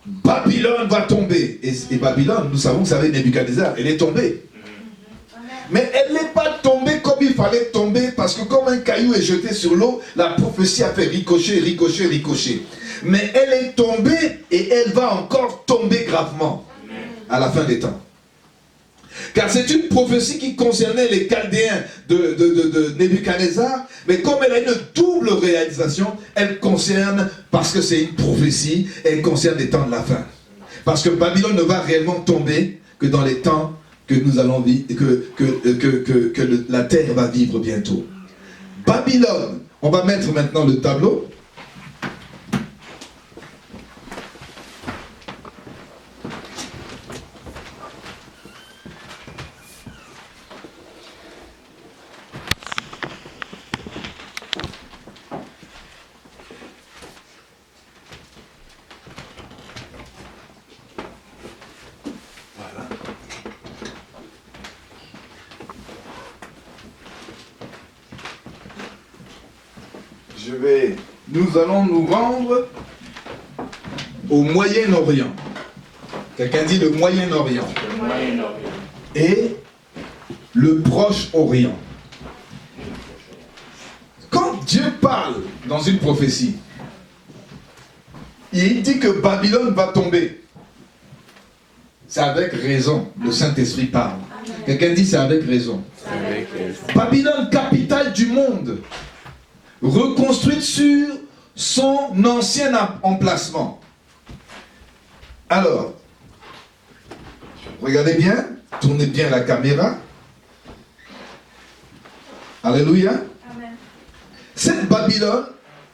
Babylone va tomber. Et Babylone, nous savons que ça avait Nebuchadnezzar, elle est tombée. Mais elle n'est pas tombée comme il fallait tomber, parce que comme un caillou est jeté sur l'eau, la prophétie a fait ricocher, ricocher, ricocher. Mais elle est tombée et elle va encore tomber gravement à la fin des temps. Car c'est une prophétie qui concernait les Chaldéens de Nebuchadnezzar, mais comme elle a une double réalisation, elle concerne, parce que c'est une prophétie, elle concerne les temps de la fin. Parce que Babylone ne va réellement tomber que dans les temps que nous allons vivre, que la terre va vivre bientôt. Babylone, on va mettre maintenant le tableau. Nous allons nous rendre au Moyen-Orient. Quelqu'un dit le Moyen-Orient. Et le Proche-Orient. Quand Dieu parle dans une prophétie, il dit que Babylone va tomber. C'est avec raison. Le Saint-Esprit parle. Quelqu'un dit c'est avec raison. Babylone, capitale du monde, reconstruite sur son ancien emplacement. Alors, regardez bien, tournez bien la caméra. Alléluia.
Amen.
Cette Babylone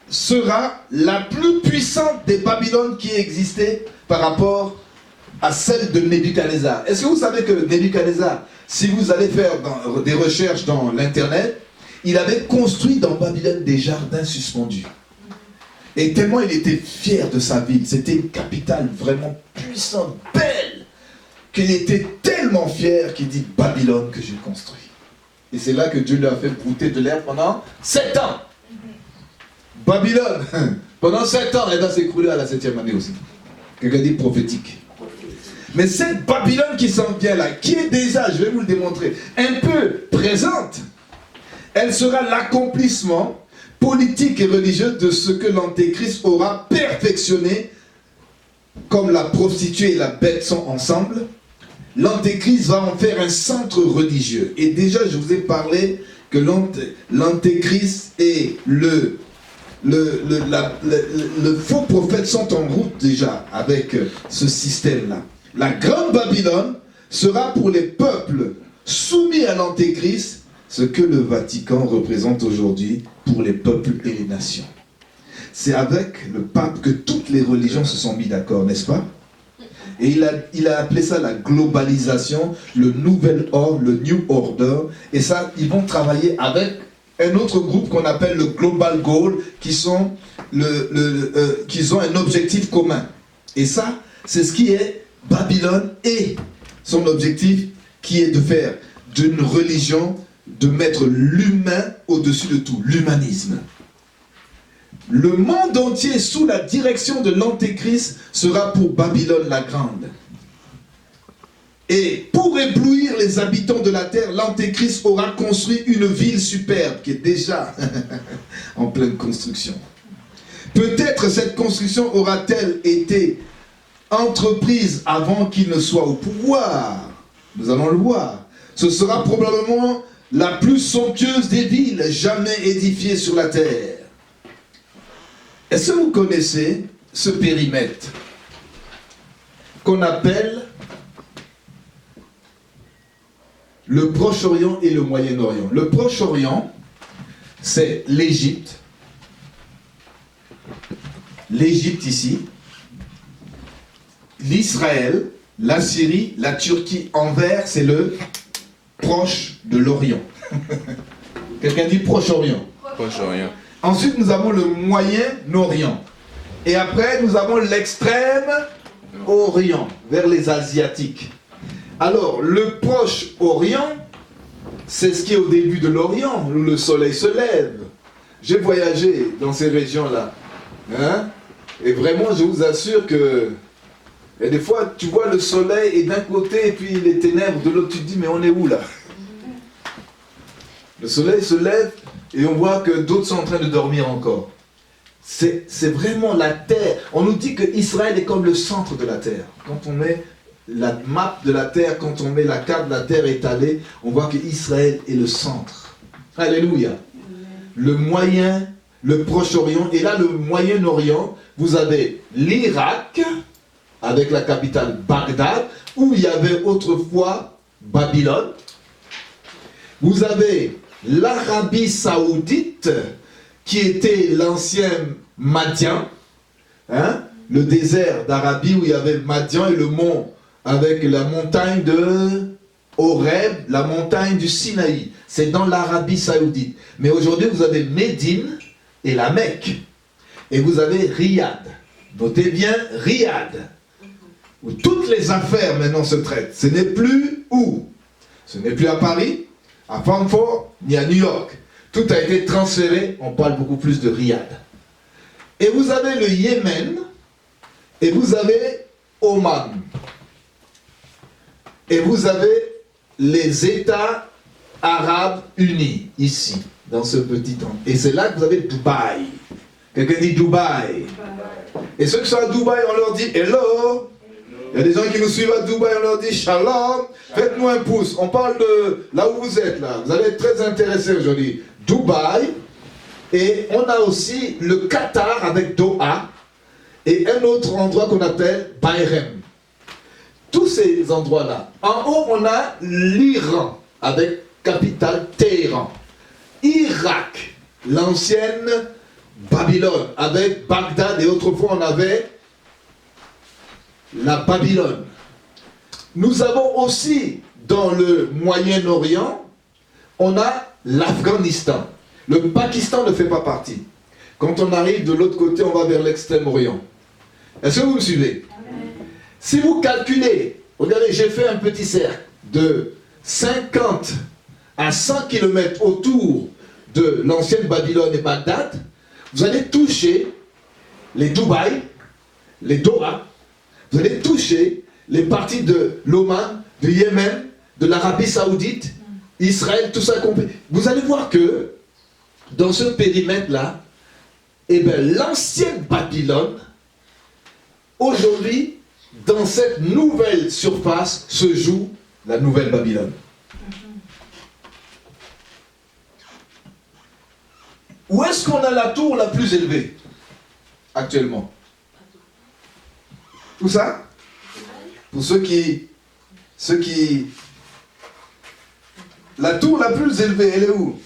sera la plus puissante des Babylones qui existaient par rapport à celle de Nebuchadnezzar. Est-ce que vous savez que Nebuchadnezzar, si vous allez faire des recherches dans l'internet, il avait construit dans Babylone des jardins suspendus. Et tellement il était fier de sa ville, c'était une capitale vraiment puissante, belle, qu'il était tellement fier qu'il dit Babylone que j'ai construit. Et c'est là que Dieu lui a fait brouter de l'air pendant 7 ans. Babylone, pendant 7 ans, elle va s'écrouler à la 7e année aussi. Quelqu'un dit prophétique. Mais cette Babylone qui s'en vient là, qui est déjà, je vais vous le démontrer, un peu présente, elle sera l'accomplissement politique et religieux de ce que l'Antéchrist aura perfectionné, comme la prostituée et la bête sont ensemble. L'Antéchrist va en faire un centre religieux. Et déjà, je vous ai parlé que l'Antéchrist et le faux prophète sont en route déjà avec ce système-là. La grande Babylone sera pour les peuples soumis à l'Antéchrist ce que le Vatican représente aujourd'hui pour les peuples et les nations. C'est avec le pape que toutes les religions se sont mis d'accord, n'est-ce pas? Et il a appelé ça la globalisation, le nouvel ordre, le New Order. Et ça, ils vont travailler avec un autre groupe qu'on appelle le Global Goal, qui ont un objectif commun. Et ça, c'est ce qui est Babylone et son objectif qui est de faire d'une religion, de mettre l'humain au-dessus de tout, l'humanisme. Le monde entier sous la direction de l'Antéchrist sera pour Babylone la Grande. Et pour éblouir les habitants de la terre, l'Antéchrist aura construit une ville superbe qui est déjà en pleine construction. Peut-être cette construction aura-t-elle été entreprise avant qu'il ne soit au pouvoir. Nous allons le voir. Ce sera probablement la plus somptueuse des villes jamais édifiées sur la terre. Est-ce que vous connaissez ce périmètre qu'on appelle le Proche-Orient et le Moyen-Orient? Le Proche-Orient, c'est l'Égypte. L'Égypte ici. L'Israël, la Syrie, la Turquie en vert, c'est le Proche de l'Orient. Quelqu'un dit Proche-Orient.
Proche-Orient.
Ensuite, nous avons le Moyen-Orient. Et après, nous avons l'extrême-Orient, vers les Asiatiques. Alors, le Proche-Orient, c'est ce qui est au début de l'Orient, où le soleil se lève. J'ai voyagé dans ces régions-là. Hein? Et vraiment, je vous assure que... Et des fois, tu vois le soleil et d'un côté, et puis les ténèbres de l'autre, tu te dis, mais on est où là? Le soleil se lève et on voit que d'autres sont en train de dormir encore. C'est vraiment la terre. On nous dit que Israël est comme le centre de la terre. Quand on met la map de la terre, quand on met la carte de la terre étalée, on voit que Israël est le centre. Alléluia. Le Proche-Orient, et là le Moyen-Orient, vous avez l'Irak, avec la capitale Bagdad, où il y avait autrefois Babylone. Vous avez l'Arabie Saoudite, qui était l'ancien Madian, hein? Le désert d'Arabie où il y avait Madian et le mont, avec la montagne de Horeb, la montagne du Sinaï. C'est dans l'Arabie Saoudite. Mais aujourd'hui, vous avez Médine et la Mecque. Et vous avez Riyad. Notez bien Riyad, où toutes les affaires maintenant se traitent. Ce n'est plus où? Ce n'est plus à Paris, à Francfort, ni à New York. tout a été transféré, on parle beaucoup plus de Riyad. Et vous avez le Yémen, et vous avez Oman. Et vous avez les États arabes unis, ici, dans ce petit endroit. Et c'est là que vous avez Dubaï. Quelqu'un dit Dubaï. Et ceux qui sont à Dubaï, on leur dit hello. Il y a des gens qui nous suivent à Dubaï, on leur dit shalom. Faites-nous un pouce. On parle de là où vous êtes là. Vous allez être très intéressés aujourd'hui. Dubaï. Et on a aussi le Qatar avec Doha. Et un autre endroit qu'on appelle Bahreïn. Tous ces endroits-là. En haut, on a l'Iran avec capitale Téhéran. Irak, l'ancienne Babylone, avec Bagdad, et autrefois on avait la Babylone. Nous avons aussi dans le Moyen-Orient, on a l'Afghanistan. Le Pakistan ne fait pas partie. Quand on arrive de l'autre côté, on va vers l'Extrême-Orient. Est-ce que vous me suivez? Si vous calculez, regardez, j'ai fait un petit cercle de 50 à 100 km autour de l'ancienne Babylone et Bagdad, vous allez toucher les Dubaï, les Doha, vous allez toucher les parties de l'Oman, du Yémen, de l'Arabie Saoudite, Israël, tout ça compris. Vous allez voir que dans ce périmètre-là, eh bien, l'ancienne Babylone, aujourd'hui, dans cette nouvelle surface, se joue la nouvelle Babylone. Où est-ce qu'on a la tour la plus élevée actuellement? Où ça? Pour ceux qui... La tour la plus élevée, elle est où?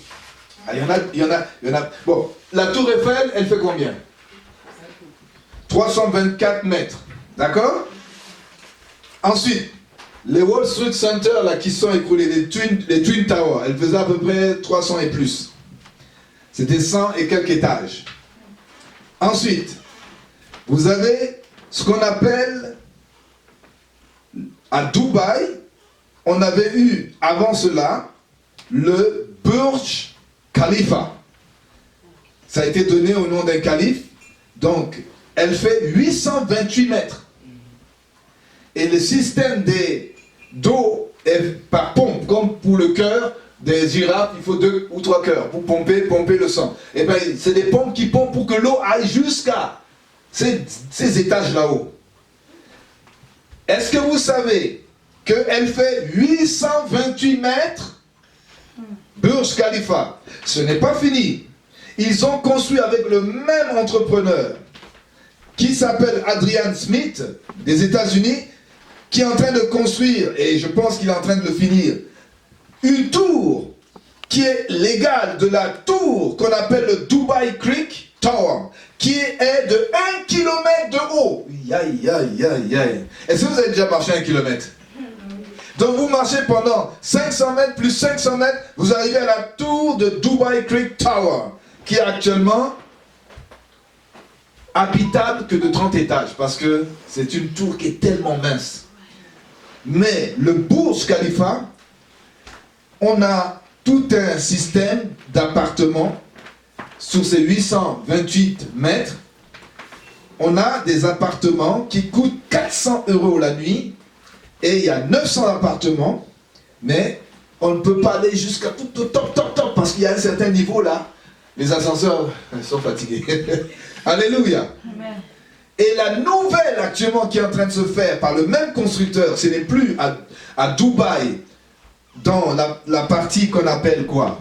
Ah, il y en a. Bon, la tour Eiffel, elle fait combien? 324 mètres. D'accord? Ensuite, les Wall Street Center là, qui sont écroulés, les Twin Towers, elles faisaient à peu près 300 et plus. C'était 100 et quelques étages. Ensuite, vous avez ce qu'on appelle, à Dubaï, on avait eu avant cela le Burj Khalifa. Ça a été donné au nom d'un calife. Donc, elle fait 828 mètres. Et le système d'eau est par pompe, comme pour le cœur des girafes, il faut 2 ou 3 cœurs pour pomper le sang. Et bien, c'est des pompes qui pompent pour que l'eau aille jusqu'à ces étages là-haut. Est-ce que vous savez qu'elle fait 828 mètres? Burj Khalifa. Ce n'est pas fini. Ils ont construit avec le même entrepreneur qui s'appelle Adrian Smith des États-Unis, qui est en train de construire, et je pense qu'il est en train de le finir, une tour qui est l'égale de la tour qu'on appelle le Dubai Creek Tower, qui est de 1 km de haut. Aïe, aïe, aïe, aïe. Est-ce que vous avez déjà marché 1 km? Donc vous marchez pendant 500 mètres plus 500 mètres, vous arrivez à la tour de Dubai Creek Tower, qui est actuellement habitable que de 30 étages, parce que c'est une tour qui est tellement mince. Mais le Burj Khalifa, on a tout un système d'appartements sur ces 828 mètres. On a des appartements qui coûtent 400 € la nuit, et il y a 900 appartements, mais on ne peut pas aller jusqu'à tout au top, parce qu'il y a un certain niveau là, les ascenseurs sont fatigués. Alléluia. Amen. Et la nouvelle actuellement qui est en train de se faire par le même constructeur, ce n'est plus à Dubaï, dans la partie qu'on appelle quoi?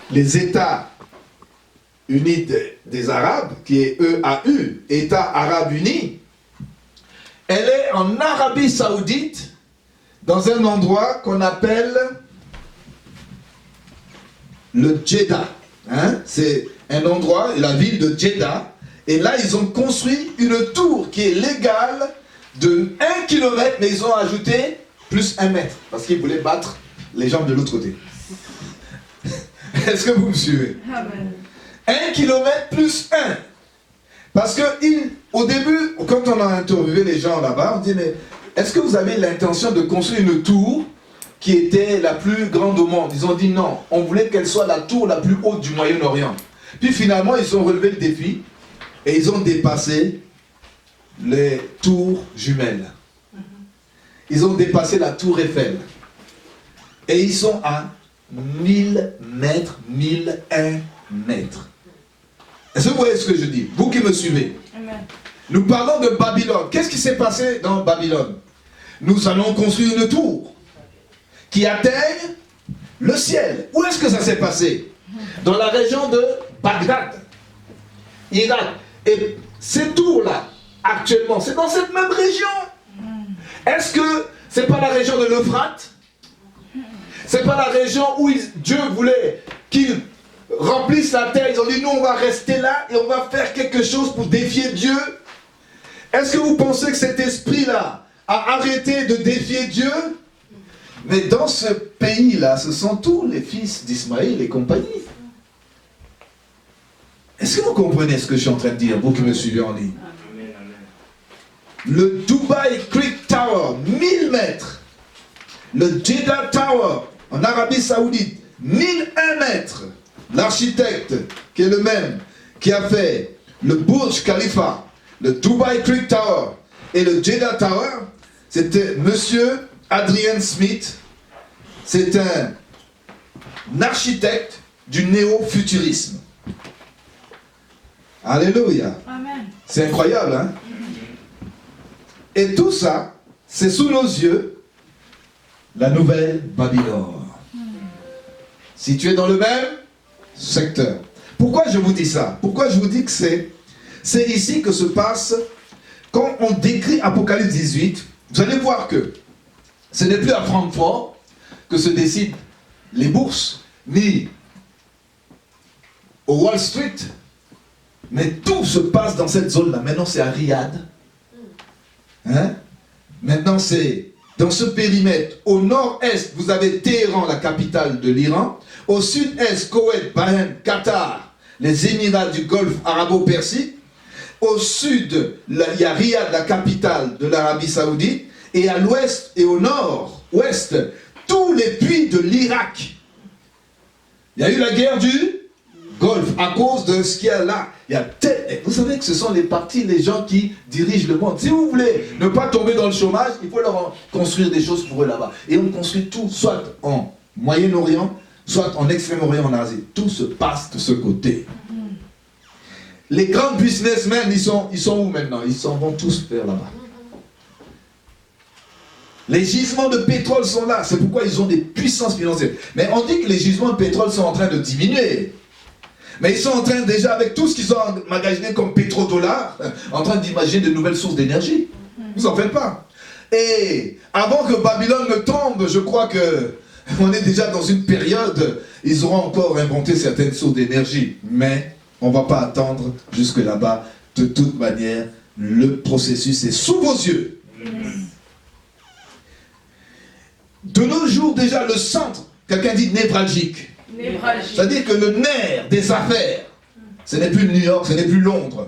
Les États unis des Arabes, qui est EAU, États Arabes Unis. Elle est en Arabie Saoudite, dans un endroit qu'on appelle le Jeddah. Hein? C'est un endroit, la ville de Jeddah. Et là, ils ont construit une tour qui est légale de 1 km, mais ils ont ajouté plus 1 mètre, parce qu'ils voulaient battre les gens de l'autre côté. Est-ce que vous me suivez? Amen. 1 km plus 1. Parce que au début, quand on a interviewé les gens là-bas, on dit, mais est-ce que vous avez l'intention de construire une tour qui était la plus grande au monde. Ils ont dit non, on voulait qu'elle soit la tour la plus haute du Moyen-Orient. Puis finalement, ils ont relevé le défi et ils ont dépassé les tours jumelles. Ils ont dépassé la tour Eiffel. Et ils sont à 1000 mètres, 1001 mètres. Est-ce que vous voyez ce que je dis? Vous qui me suivez.
Amen.
Nous parlons de Babylone. Qu'est-ce qui s'est passé dans Babylone? Nous allons construire une tour qui atteigne le ciel. Où est-ce que ça s'est passé? Dans la région de Bagdad, Irak. Et ces tours-là, actuellement, c'est dans cette même région. Est-ce que c'est pas la région de l'Euphrate? C'est pas la région où Dieu voulait qu'ils remplissent la terre? Ils ont dit, nous, on va rester là et on va faire quelque chose pour défier Dieu. Est-ce que vous pensez que cet esprit-là a arrêté de défier Dieu? Mais dans ce pays-là, ce sont tous les fils d'Ismaël et compagnie. Est-ce que vous comprenez ce que je suis en train de dire, vous qui me suivez en ligne? Le Dubai Creek Tower, 1000 mètres. Le Jeddah Tower, en Arabie Saoudite, 1001 mètres. L'architecte, qui est le même, qui a fait le Burj Khalifa, le Dubai Creek Tower et le Jeddah Tower, c'était monsieur Adrian Smith. C'est un architecte du néo-futurisme. Alléluia.
Amen.
C'est incroyable, hein? Et tout ça, c'est sous nos yeux, la nouvelle Babylone. Si tu es dans le même secteur. Pourquoi je vous dis ça? Pourquoi je vous dis que c'est ici que se passe, quand on décrit Apocalypse 18, vous allez voir que ce n'est plus à Francfort que se décident les bourses, ni au Wall Street, mais tout se passe dans cette zone-là. Maintenant, c'est à Riyad. Hein? Maintenant, c'est dans ce périmètre. Au nord-est, vous avez Téhéran, la capitale de l'Iran. Au sud-est, Koweït, Bahreïn, Qatar, les Émirats du Golfe arabo-persique. Au sud, il y a Riyad, la capitale de l'Arabie Saoudite. Et à l'ouest et au nord-ouest, tous les puits de l'Irak. Il y a eu la guerre du Golfe à cause de ce qu'il y a là. Vous savez que ce sont les partis, les gens qui dirigent le monde. Si vous voulez ne pas tomber dans le chômage, il faut leur construire des choses pour eux là-bas. Et on construit tout, soit en Moyen-Orient, soit en Extrême-Orient, en Asie. Tout se passe de ce côté. Les grands businessmen, ils sont où maintenant? Ils s'en vont tous vers là-bas. Les gisements de pétrole sont là. C'est pourquoi ils ont des puissances financières. Mais on dit que les gisements de pétrole sont en train de diminuer. Mais ils sont en train déjà, avec tout ce qu'ils ont emmagasiné comme pétrodollars, en train d'imaginer de nouvelles sources d'énergie. Vous en faites pas. Et avant que Babylone ne tombe, je crois que on est déjà dans une période, ils auront encore inventé certaines sources d'énergie. Mais on ne va pas attendre jusque là-bas. De toute manière, le processus est sous vos yeux. De nos jours, déjà, le centre, quelqu'un dit névralgique. C'est-à-dire que le nerf des affaires, ce n'est plus New York, ce n'est plus Londres,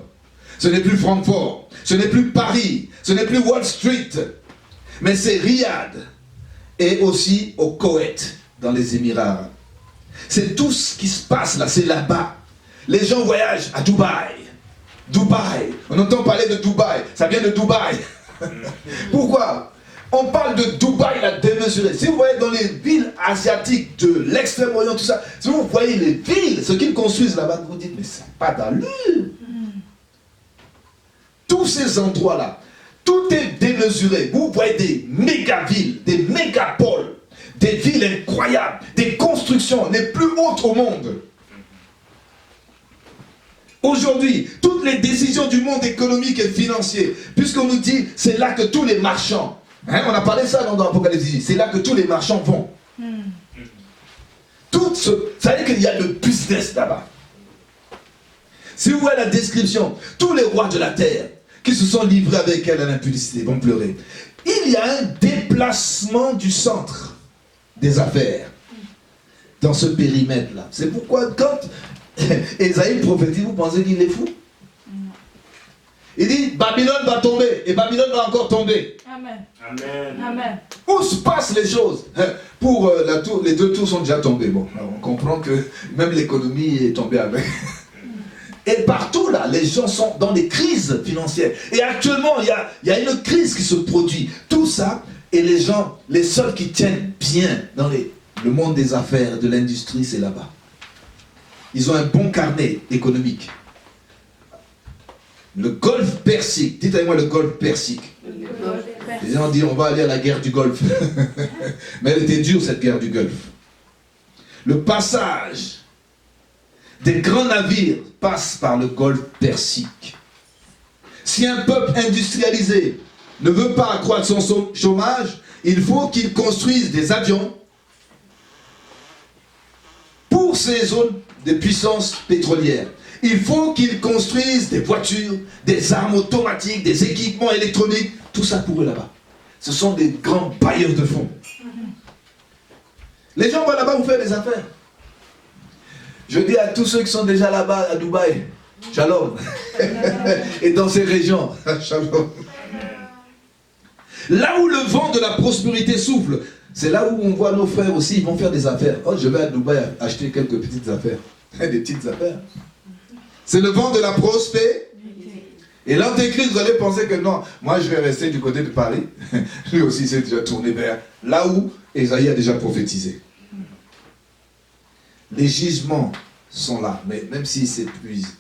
ce n'est plus Francfort, ce n'est plus Paris, ce n'est plus Wall Street, mais c'est Riyad et aussi au Koweït, dans les Émirats. C'est tout ce qui se passe là, c'est là-bas. Les gens voyagent à Dubaï. Dubaï, on entend parler de Dubaï, ça vient de Dubaï. Pourquoi? On parle de Dubaï, la démesurée. Si vous voyez dans les villes asiatiques de l'Extrême-Orient, tout ça, si vous voyez les villes, ce qu'ils construisent là-bas, vous dites, mais ça n'a pas d'allure. Tous ces endroits-là, tout est démesuré. Vous voyez des méga-villes, des mégapoles, des villes incroyables, des constructions les plus hautes au monde. Aujourd'hui, toutes les décisions du monde économique et financier, puisqu'on nous dit, c'est là que tous les marchands, hein, on a parlé de ça dans l'Apocalypse 18, c'est là que tous les marchands vont. Ça veut dire qu'il y a le business là-bas. Si vous voyez la description, tous les rois de la terre qui se sont livrés avec elle à l'impudicité vont pleurer. Il y a un déplacement du centre des affaires dans ce périmètre-là. C'est pourquoi quand Ésaïe prophétise, vous pensez qu'il est fou? Il dit Babylone va tomber et Babylone va encore tomber.
Amen.
Amen.
Amen.
Où se passent les choses? Pour les deux tours sont déjà tombés. Bon, alors on comprend que même l'économie est tombée avec. Et partout là, les gens sont dans des crises financières. Et actuellement, il y a une crise qui se produit. Tout ça, et les gens, les seuls qui tiennent bien dans le monde des affaires, de l'industrie, c'est là-bas. Ils ont un bon carnet économique. Le Golfe Persique, dites avec moi le Golfe Persique. Les gens disent on va aller à la guerre du Golfe. Mais elle était dure cette guerre du Golfe. Le passage des grands navires passe par le Golfe Persique. Si un peuple industrialisé ne veut pas accroître son chômage, il faut qu'il construise des avions pour ces zones de puissance pétrolière. Il faut qu'ils construisent des voitures, des armes automatiques, des équipements électroniques, tout ça pour eux là-bas. Ce sont des grands bailleurs de fonds. Les gens vont là-bas vous faire des affaires. Je dis à tous ceux qui sont déjà là-bas à Dubaï, shalom. Et dans ces régions, shalom. Là où le vent de la prospérité souffle, c'est là où on voit nos frères aussi, ils vont faire des affaires. Oh, je vais à Dubaï acheter quelques petites affaires. Des petites affaires. C'est le vent de la prospérité. Et l'antéchrist, vous allez penser que non, moi je vais rester du côté de Paris. Lui aussi s'est déjà tourné vers là où Esaïe a déjà prophétisé. Les gisements sont là, mais même s'ils s'épuisent,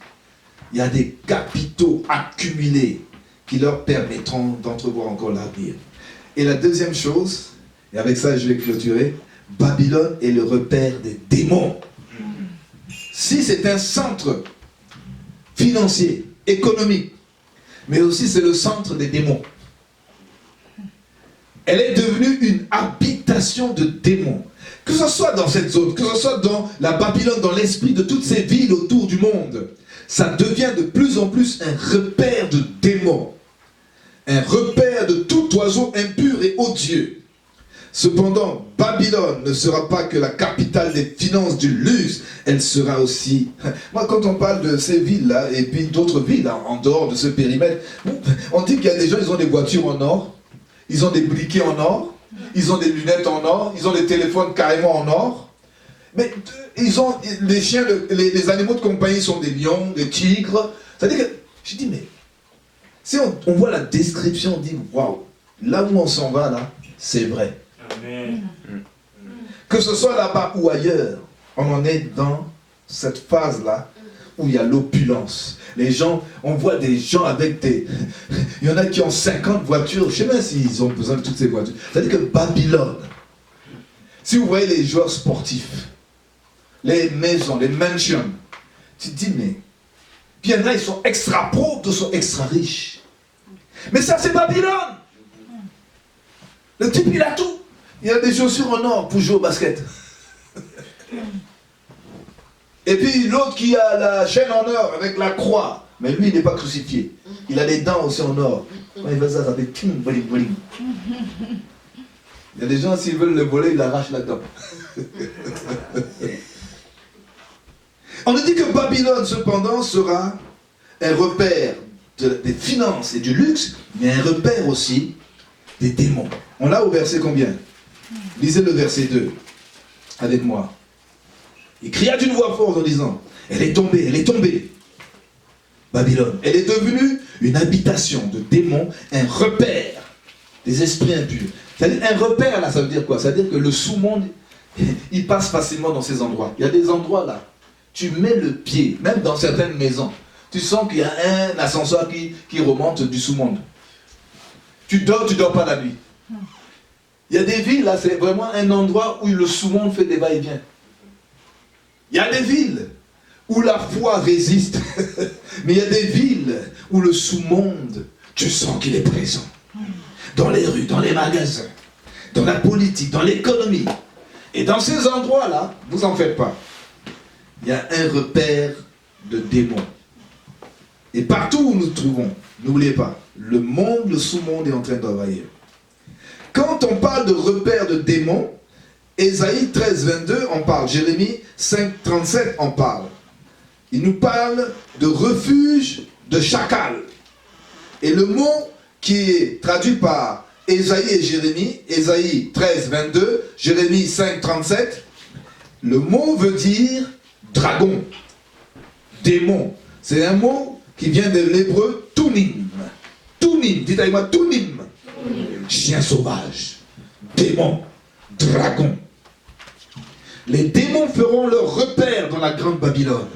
il y a des capitaux accumulés qui leur permettront d'entrevoir encore l'avenir. Et la deuxième chose, et avec ça je vais clôturer, Babylone est le repère des démons. Si c'est un centre financier, économique, mais aussi c'est le centre des démons. Elle est devenue une habitation de démons. Que ce soit dans cette zone, que ce soit dans la Babylone, dans l'esprit de toutes ces villes autour du monde, ça devient de plus en plus un repère de démons. Un repère de tout oiseau impur et odieux. Cependant, Babylone ne sera pas que la capitale des finances du luxe, elle sera aussi... Moi, quand on parle de ces villes-là, et puis d'autres villes, hein, en dehors de ce périmètre, on dit qu'il y a des gens, ils ont des voitures en or, ils ont des briquets en or, ils ont des lunettes en or, ils ont des téléphones carrément en or, mais ils ont les chiens, les animaux de compagnie sont des lions, des tigres. C'est-à-dire que, je dis, mais, si on voit la description, on dit, waouh, là où on s'en va, là, c'est vrai.
Amen.
Que ce soit là-bas ou ailleurs, on en est dans cette phase-là où il y a l'opulence. Les gens, on voit des gens avec des... Il y en a qui ont 50 voitures, je ne sais pas s'ils ont besoin de toutes ces voitures. C'est-à-dire que Babylone, si vous voyez les joueurs sportifs, les maisons, les mansions, tu te dis, mais... Puis il y en a, ils sont extra pauvres, d'autres sont extra riches. Mais ça, c'est Babylone. Le type, il a tout. Il a des chaussures en or pour jouer au basket. Et puis l'autre qui a la chaîne en or avec la croix. Mais lui, il n'est pas crucifié. Il a les dents aussi en or. Quand il fait ça, ça fait ting, bling, bling. Il y a des gens, s'ils veulent le voler, ils l'arrachent la dent. On nous dit que Babylone, cependant, sera un repère des finances et du luxe, mais un repère aussi des démons. On l'a au verset combien? Lisez le verset 2 avec moi. Il cria d'une voix forte en disant, elle est tombée, Babylone. Elle est devenue une habitation de démons, un repère des esprits impurs. C'est-à-dire, un repère là, ça veut dire quoi? Ça veut dire que le sous-monde, il passe facilement dans ces endroits. Il y a des endroits là, tu mets le pied, même dans certaines maisons, tu sens qu'il y a un ascenseur qui remonte du sous-monde. Tu dors pas la nuit. Il y a des villes, là, c'est vraiment un endroit où le sous-monde fait des va-et-vient. Il y a des villes où la foi résiste. Mais il y a des villes où le sous-monde, tu sens qu'il est présent. Dans les rues, dans les magasins, dans la politique, dans l'économie. Et dans ces endroits-là, vous en faites pas. Il y a un repère de démons. Et partout où nous nous trouvons, n'oubliez pas, le monde, le sous-monde est en train d'envahir. Quand on parle de repères de démons, Ésaïe 13, 22 en parle, Jérémie 5, 37 en parle. Il nous parle de refuge de chacal. Et le mot qui est traduit par Ésaïe et Jérémie, Ésaïe 13, 22, Jérémie 5, 37, le mot veut dire dragon, démon. C'est un mot qui vient de l'hébreu tunim. Tunim, dites avec moi tunim. Chien sauvage, démon, dragon. Les démons feront leur repère dans la grande Babylone.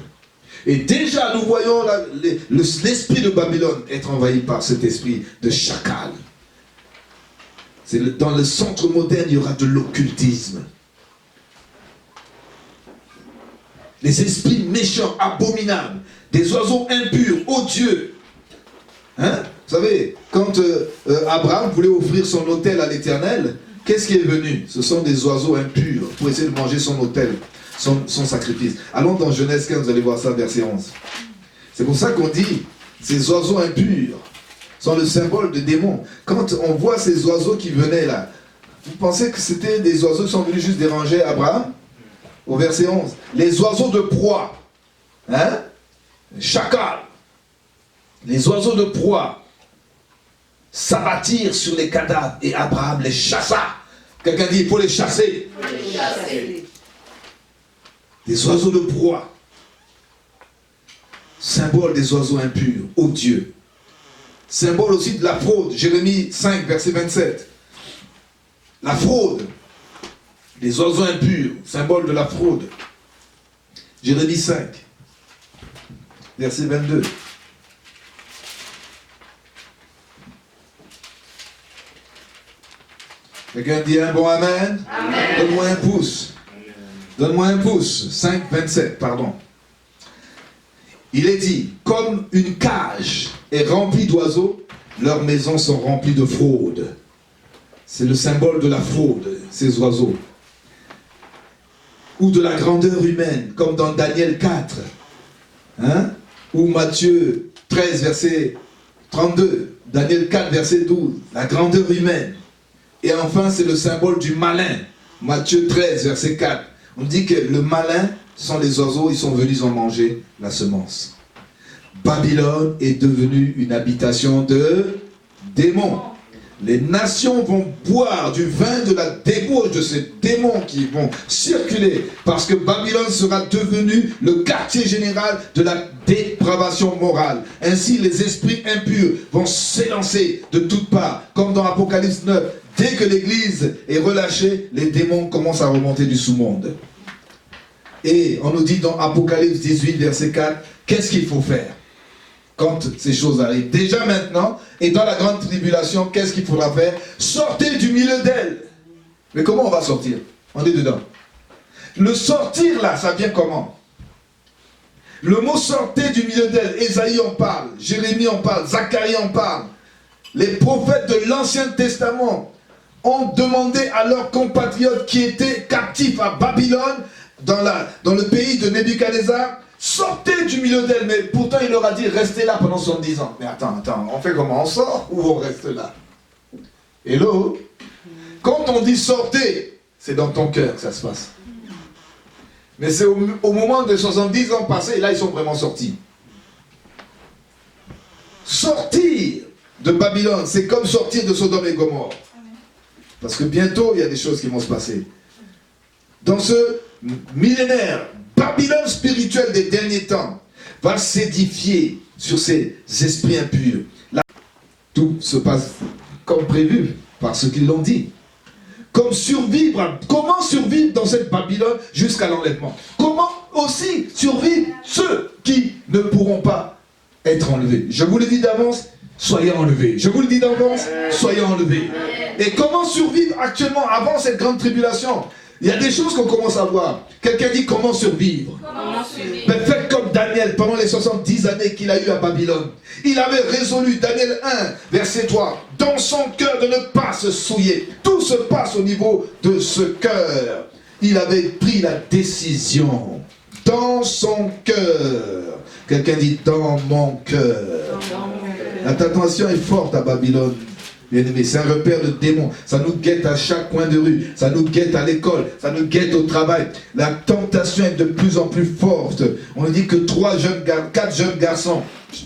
Et déjà nous voyons l'esprit de Babylone être envahi par cet esprit de chacal. Dans le centre moderne, il y aura de l'occultisme. Les esprits méchants, abominables, des oiseaux impurs, odieux. Hein? Vous savez, quand Abraham voulait offrir son autel à l'Éternel, qu'est-ce qui est venu? Ce sont des oiseaux impurs pour essayer de manger son autel, son sacrifice. Allons dans Genèse 15, vous allez voir ça, verset 11. C'est pour ça qu'on dit, ces oiseaux impurs sont le symbole de démons. Quand on voit ces oiseaux qui venaient là, vous pensez que c'était des oiseaux qui sont venus juste déranger Abraham? Au verset 11. Les oiseaux de proie, hein? Chacal, les oiseaux de proie s'abattirent sur les cadavres et Abraham les chassa. Quelqu'un dit, il faut les chasser. Il faut les chasser. Des oiseaux de proie, symbole des oiseaux impurs, odieux. Symbole aussi de la fraude. Jérémie 5, verset 27. La fraude. Les oiseaux impurs, symbole de la fraude. Jérémie 5, verset 22. Quelqu'un dit un bon amen? Amen. Donne-moi un pouce. Donne-moi un pouce. 5, 27, pardon. Il est dit, comme une cage est remplie d'oiseaux, leurs maisons sont remplies de fraude. C'est le symbole de la fraude, ces oiseaux. Ou de la grandeur humaine, comme dans Daniel 4. Hein? Ou Matthieu 13, verset 32. Daniel 4, verset 12. La grandeur humaine. Et enfin, c'est le symbole du malin. Matthieu 13, verset 4. On dit que le malin, ce sont les oiseaux, ils sont venus en manger la semence. Babylone est devenue une habitation de démons. Les nations vont boire du vin de la débauche de ces démons qui vont circuler parce que Babylone sera devenue le quartier général de la dépravation morale. Ainsi, les esprits impurs vont s'élancer de toutes parts, comme dans Apocalypse 9. Dès que l'Église est relâchée, les démons commencent à remonter du sous-monde. Et on nous dit dans Apocalypse 18, verset 4, qu'est-ce qu'il faut faire quand ces choses arrivent? Déjà maintenant, et dans la grande tribulation, qu'est-ce qu'il faudra faire? Sortez du milieu d'elle. Mais comment on va sortir? On est dedans. Le sortir là, ça vient comment? Le mot sortez du milieu d'elle, Ésaïe en parle, Jérémie en parle, Zacharie en parle. Les prophètes de l'Ancien Testament ont demandé à leurs compatriotes qui étaient captifs à Babylone, dans le pays de Nebuchadnezzar, sortez du milieu d'elle. Mais pourtant il leur a dit restez là pendant 70 ans. Mais attends, on fait comment? On sort ou on reste là? Hello? Quand on dit sortez, c'est dans ton cœur que ça se passe. Mais c'est au moment de 70 ans passés, là ils sont vraiment sortis. Sortir de Babylone, c'est comme sortir de Sodome et Gomorrhe. Parce que bientôt, il y a des choses qui vont se passer. Dans ce millénaire, Babylone spirituelle des derniers temps va s'édifier sur ces esprits impurs. Là, tout se passe comme prévu, par ce qu'ils l'ont dit. Comment survivre dans cette Babylone jusqu'à l'enlèvement? Comment aussi survivre ceux qui ne pourront pas être enlevés? Je vous le dis d'avance, soyez enlevés. Je vous le dis d'avance, soyez enlevés. Et comment survivre actuellement avant cette grande tribulation? Il y a des choses qu'on commence à voir. Quelqu'un dit comment survivre? Mais faites comme Daniel pendant les 70 années qu'il a eu à Babylone. Il avait résolu, Daniel 1, verset 3, dans son cœur de ne pas se souiller. Tout se passe au niveau de ce cœur. Il avait pris la décision dans son cœur. Quelqu'un dit dans mon cœur. La tentation est forte à Babylone. Bien-aimé, c'est un repère de démons. Ça nous guette à chaque coin de rue. Ça nous guette à l'école. Ça nous guette au travail. La tentation est de plus en plus forte. On dit que 4 jeunes garçons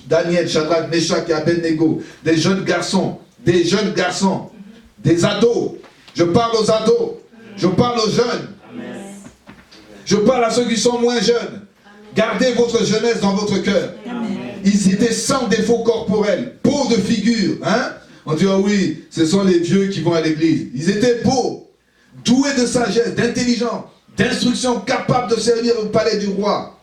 Daniel, Shadrach, Meshach et Abednego, des jeunes garçons, des ados. Je parle aux ados, je parle aux jeunes. Je parle à ceux qui sont moins jeunes. Gardez votre jeunesse dans votre cœur. Ils étaient sans défaut corporel, beaux de figure. Hein? On dit, oh oui, ce sont les vieux qui vont à l'église. Ils étaient beaux, doués de sagesse, d'intelligence, d'instruction, capables de servir au palais du roi.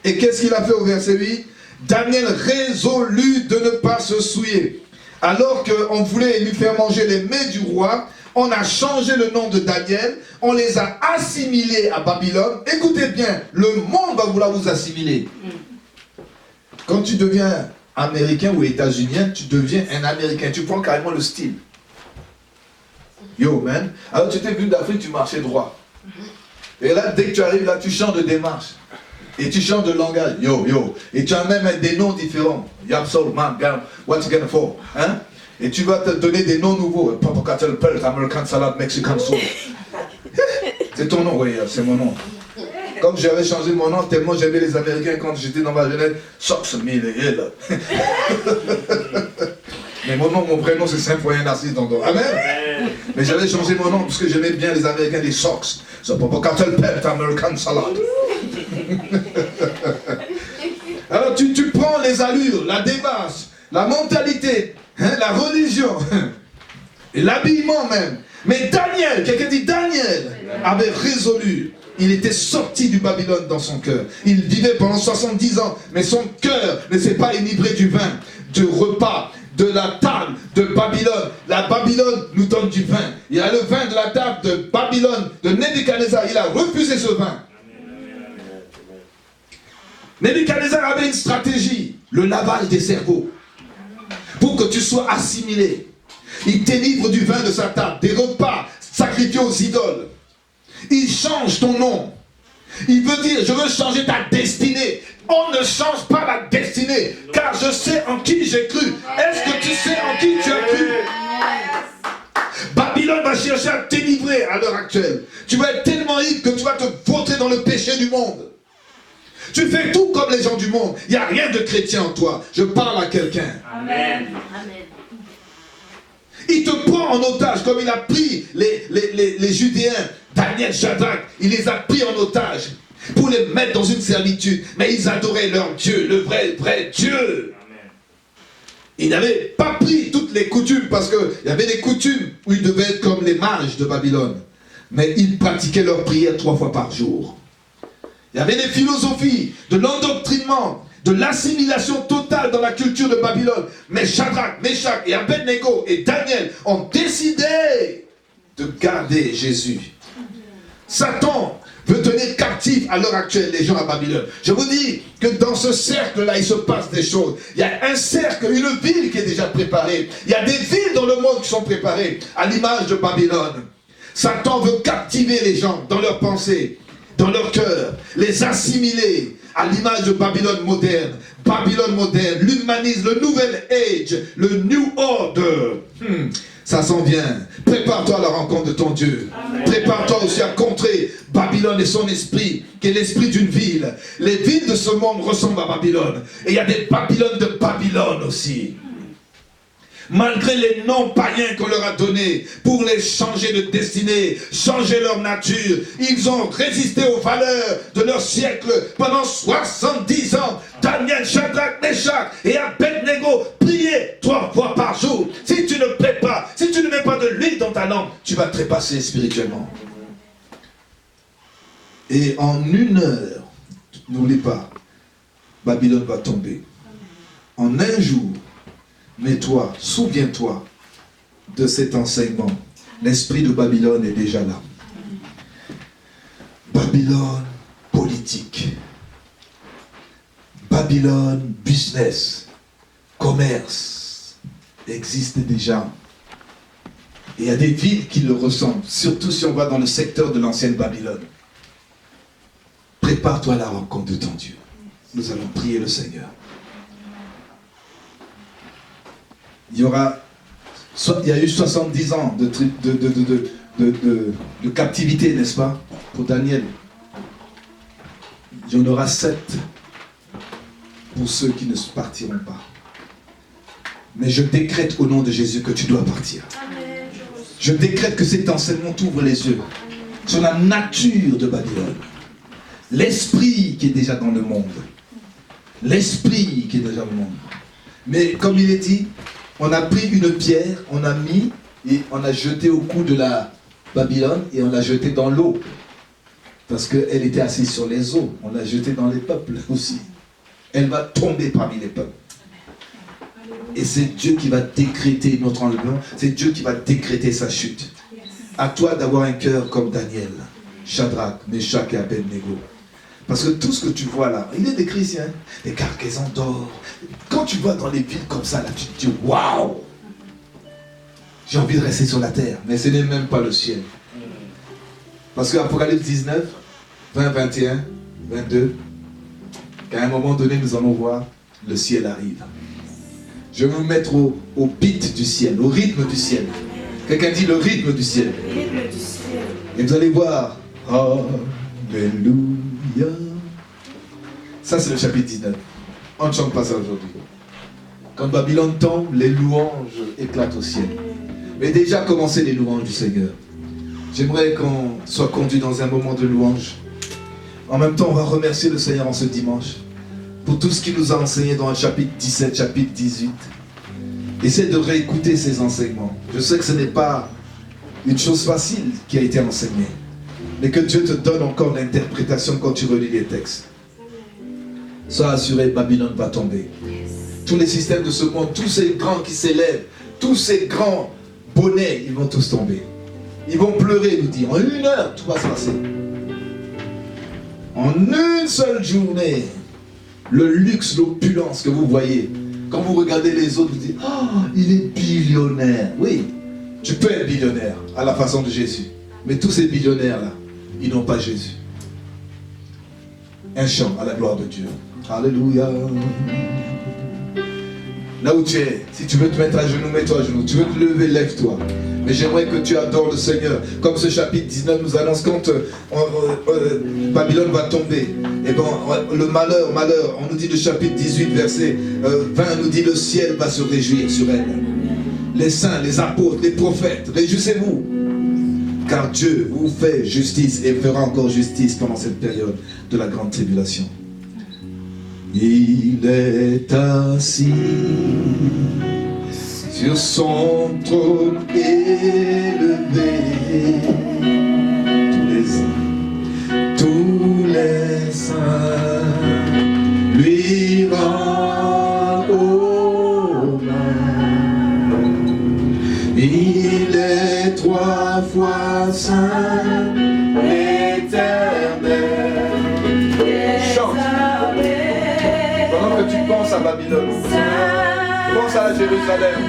Et qu'est-ce qu'il a fait au verset 8? Daniel résolut de ne pas se souiller. Alors qu'on voulait lui faire manger les mets du roi, on a changé le nom de Daniel, on les a assimilés à Babylone. Écoutez bien, le monde va vouloir vous assimiler. Quand tu deviens américain ou états-unien, tu deviens un américain. Tu prends carrément le style. Yo, man. Alors tu étais venu d'Afrique, tu marchais droit. Et là, dès que tu arrives là, tu changes de démarche. Et tu changes de langage. Yo, yo. Et tu as même des noms différents. Yapsol, man, girl, what's it gonna for? Hein? Et tu vas te donner des noms nouveaux. Papa Cattle Pelt, American Salad, Mexican Soup. C'est ton nom, oui, c'est mon nom. Comme j'avais changé mon nom tellement j'aimais les Américains quand j'étais dans ma jeunesse, Sox Mille Hill. Mais mon nom, mon prénom, c'est Saint-Foyer Narcisse Dondo. Amen. Mais j'avais changé mon nom parce que j'aimais bien les Américains des Sox. So Papa Cattle Pelt, American Salad. Alors tu prends les allures, la démarche, la mentalité, hein, la religion, et l'habillement même. Mais Daniel, quelqu'un dit Daniel, avait résolu. Il était sorti du Babylone dans son cœur. Il vivait pendant 70 ans, mais son cœur ne s'est pas enivré du vin, du repas, de la table de Babylone. La Babylone nous donne du vin. Il y a le vin de la table de Babylone, de Nebuchadnezzar. Il a refusé ce vin. Nebuchadnezzar avait une stratégie, le lavage des cerveaux, pour que tu sois assimilé. Il délivre du vin de sa table, des repas sacrifiés aux idoles. Il change ton nom. Il veut dire, je veux changer ta destinée. On ne change pas la destinée, car je sais en qui j'ai cru. Est-ce que tu sais en qui tu as cru? Babylone va chercher à te délivrer à l'heure actuelle. Tu vas être tellement ivre que tu vas te vautrer dans le péché du monde. Tu fais tout comme les gens du monde. Il n'y a rien de chrétien en toi. Je parle à quelqu'un.
Amen.
Il te prend en otage comme il a pris les Judéens, Daniel, Shadrach. Il les a pris en otage pour les mettre dans une servitude. Mais ils adoraient leur Dieu, le vrai Dieu. Amen. Ils n'avaient pas pris toutes les coutumes parce qu'il y avait des coutumes où ils devaient être comme les mages de Babylone. Mais ils pratiquaient leur prière 3 fois par jour. Il y avait des philosophies, de l'endoctrinement, de l'assimilation totale dans la culture de Babylone. Mais Shadrach, Meshach et Abednego et Daniel ont décidé de garder Jésus. Satan veut tenir captif à l'heure actuelle les gens à Babylone. Je vous dis que dans ce cercle-là, il se passe des choses. Il y a un cercle, une ville qui est déjà préparée. Il y a des villes dans le monde qui sont préparées à l'image de Babylone. Satan veut captiver les gens dans leurs pensées, dans leur cœur, les assimiler à l'image de Babylone moderne, l'humanisme, le nouvel age, le new order. Ça s'en vient. Prépare-toi à la rencontre de ton Dieu. Prépare-toi aussi à contrer Babylone et son esprit, qui est l'esprit d'une ville. Les villes de ce monde ressemblent à Babylone. Et il y a des Babylones de Babylone aussi. Malgré les noms païens qu'on leur a donnés pour les changer de destinée, changer leur nature, ils ont résisté aux valeurs de leur siècle pendant 70 ans. Daniel, Shadrach, Meshach et Abednego priaient 3 fois par jour. Si tu ne pries pas, si tu ne mets pas de l'huile dans ta lampe, tu vas trépasser spirituellement. Et en 1 heure, n'oublie pas, Babylone va tomber. En 1 jour, mais toi, souviens-toi de cet enseignement. L'esprit de Babylone est déjà là. Babylone politique. Babylone business. Commerce. Existe déjà. Et il y a des villes qui le ressemblent. Surtout si on va dans le secteur de l'ancienne Babylone. Prépare-toi à la rencontre de ton Dieu. Nous allons prier le Seigneur. Il y a eu 70 ans de captivité, n'est-ce pas, pour Daniel. Il y en aura 7
pour ceux qui ne partiront pas. Mais je décrète au nom de Jésus que tu dois partir. Je décrète que cet enseignement t'ouvre les yeux sur la nature de Babylone. L'esprit qui est déjà dans le monde. L'esprit qui est déjà dans le monde. Mais comme il est dit, on a pris une pierre, on a mis et on a jeté au cou de la Babylone et on l'a jeté dans l'eau. Parce qu'elle était assise sur les eaux. On l'a jetée dans les peuples aussi. Elle va tomber parmi les peuples. Et c'est Dieu qui va décréter notre enlèvement. C'est Dieu qui va décréter sa chute. À toi d'avoir un cœur comme Daniel, Shadrach, Meshach et Abednego. Parce que tout ce que tu vois là, il est décrit ici, hein, les cargaisons d'or. Quand tu vois dans les villes comme ça, là, tu te dis, waouh! J'ai envie de rester sur la terre. Mais ce n'est même pas le ciel. Parce que Apocalypse 19, 20, 21, 22, qu'à un moment donné, nous allons voir, le ciel arrive. Je vais vous mettre au beat du ciel, au rythme du ciel. Quelqu'un dit le rythme du ciel. Et vous allez voir, Alléluia. Ça, c'est le chapitre 19. On ne chante pas ça aujourd'hui. Quand Babylone tombe, les louanges éclatent au ciel. Mais déjà commencé les louanges du Seigneur. J'aimerais qu'on soit conduit dans un moment de louange. En même temps, on va remercier le Seigneur en ce dimanche pour tout ce qu'il nous a enseigné dans le chapitre 17, chapitre 18. Essaie de réécouter ces enseignements. Je sais que ce n'est pas une chose facile qui a été enseignée, mais que Dieu te donne encore l'interprétation quand tu relis les textes. Sois assuré, Babylone va tomber. Tous les systèmes de ce monde, tous ces grands qui s'élèvent, tous ces grands bonnets, ils vont tous tomber. Ils vont pleurer, nous dit. En 1 heure, tout va se passer. En une seule journée, le luxe, l'opulence que vous voyez, quand vous regardez les autres, vous dites, oh, il est billionnaire. Oui, tu peux être billionnaire à la façon de Jésus. Mais tous ces billionnaires-là, ils n'ont pas Jésus. Un chant à la gloire de Dieu. Alléluia. Là où tu es, si tu veux te mettre à genoux, mets-toi à genoux. Tu veux te lever, lève-toi. Mais j'aimerais que tu adores le Seigneur. Comme ce chapitre 19 nous annonce quand Babylone va tomber. Et bon, le malheur, on nous dit le chapitre 18, verset 20, nous dit le ciel va se réjouir sur elle. Les saints, les apôtres, les prophètes, réjouissez-vous. Car Dieu vous fait justice et fera encore justice pendant cette période de la grande tribulation. Il est assis sur son trône élevé. Tous les saints lui rendent hommage. Il est 3 fois saint, l'éternel. Chante. Pendant que tu penses à Babylone, pense à Jérusalem.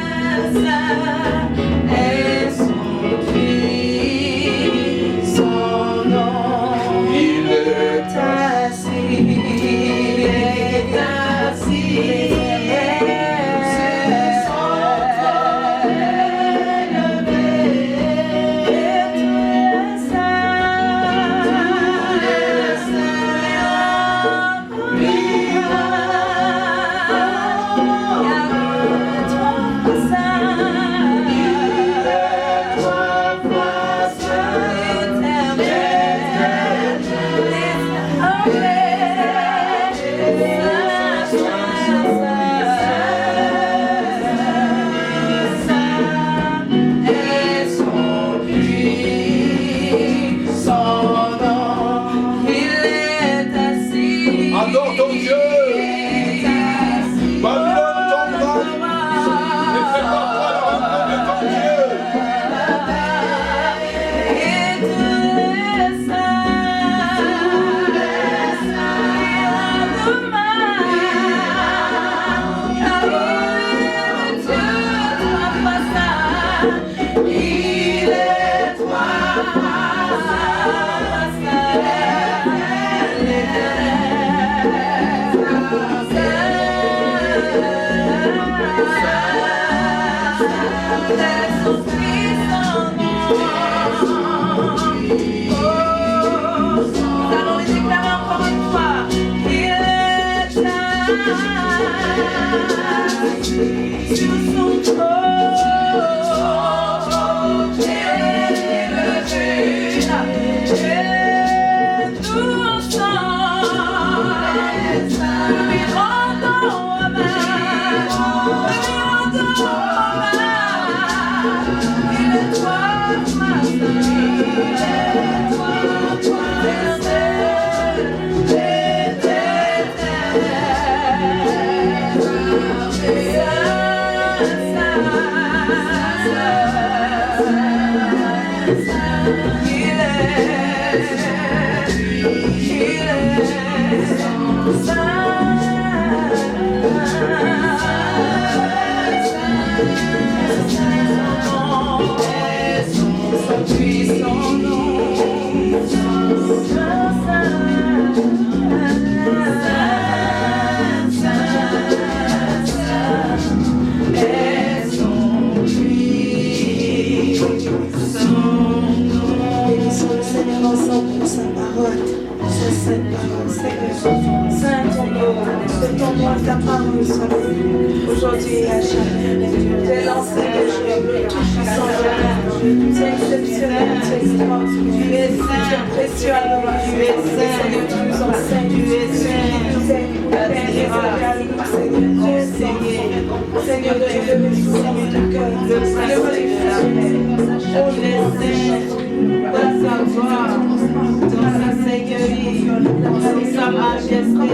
Et son Christ, son nom, il est assis, Nous allons les déclarer encore une fois. Il est assis. Ta parole soit aujourd'hui et à jamais. T'es lancé de Dieu, tout-puissant de tu es exceptionnel, tu es extraordinaire, tu es précieux à nous, tu es Seigneur, tu nous enseignes, tu es Seigneur, Seigneur de Dieu, le Seigneur du cœur, le dans sa gloire, dans sa seigneurie, dans sa majesté,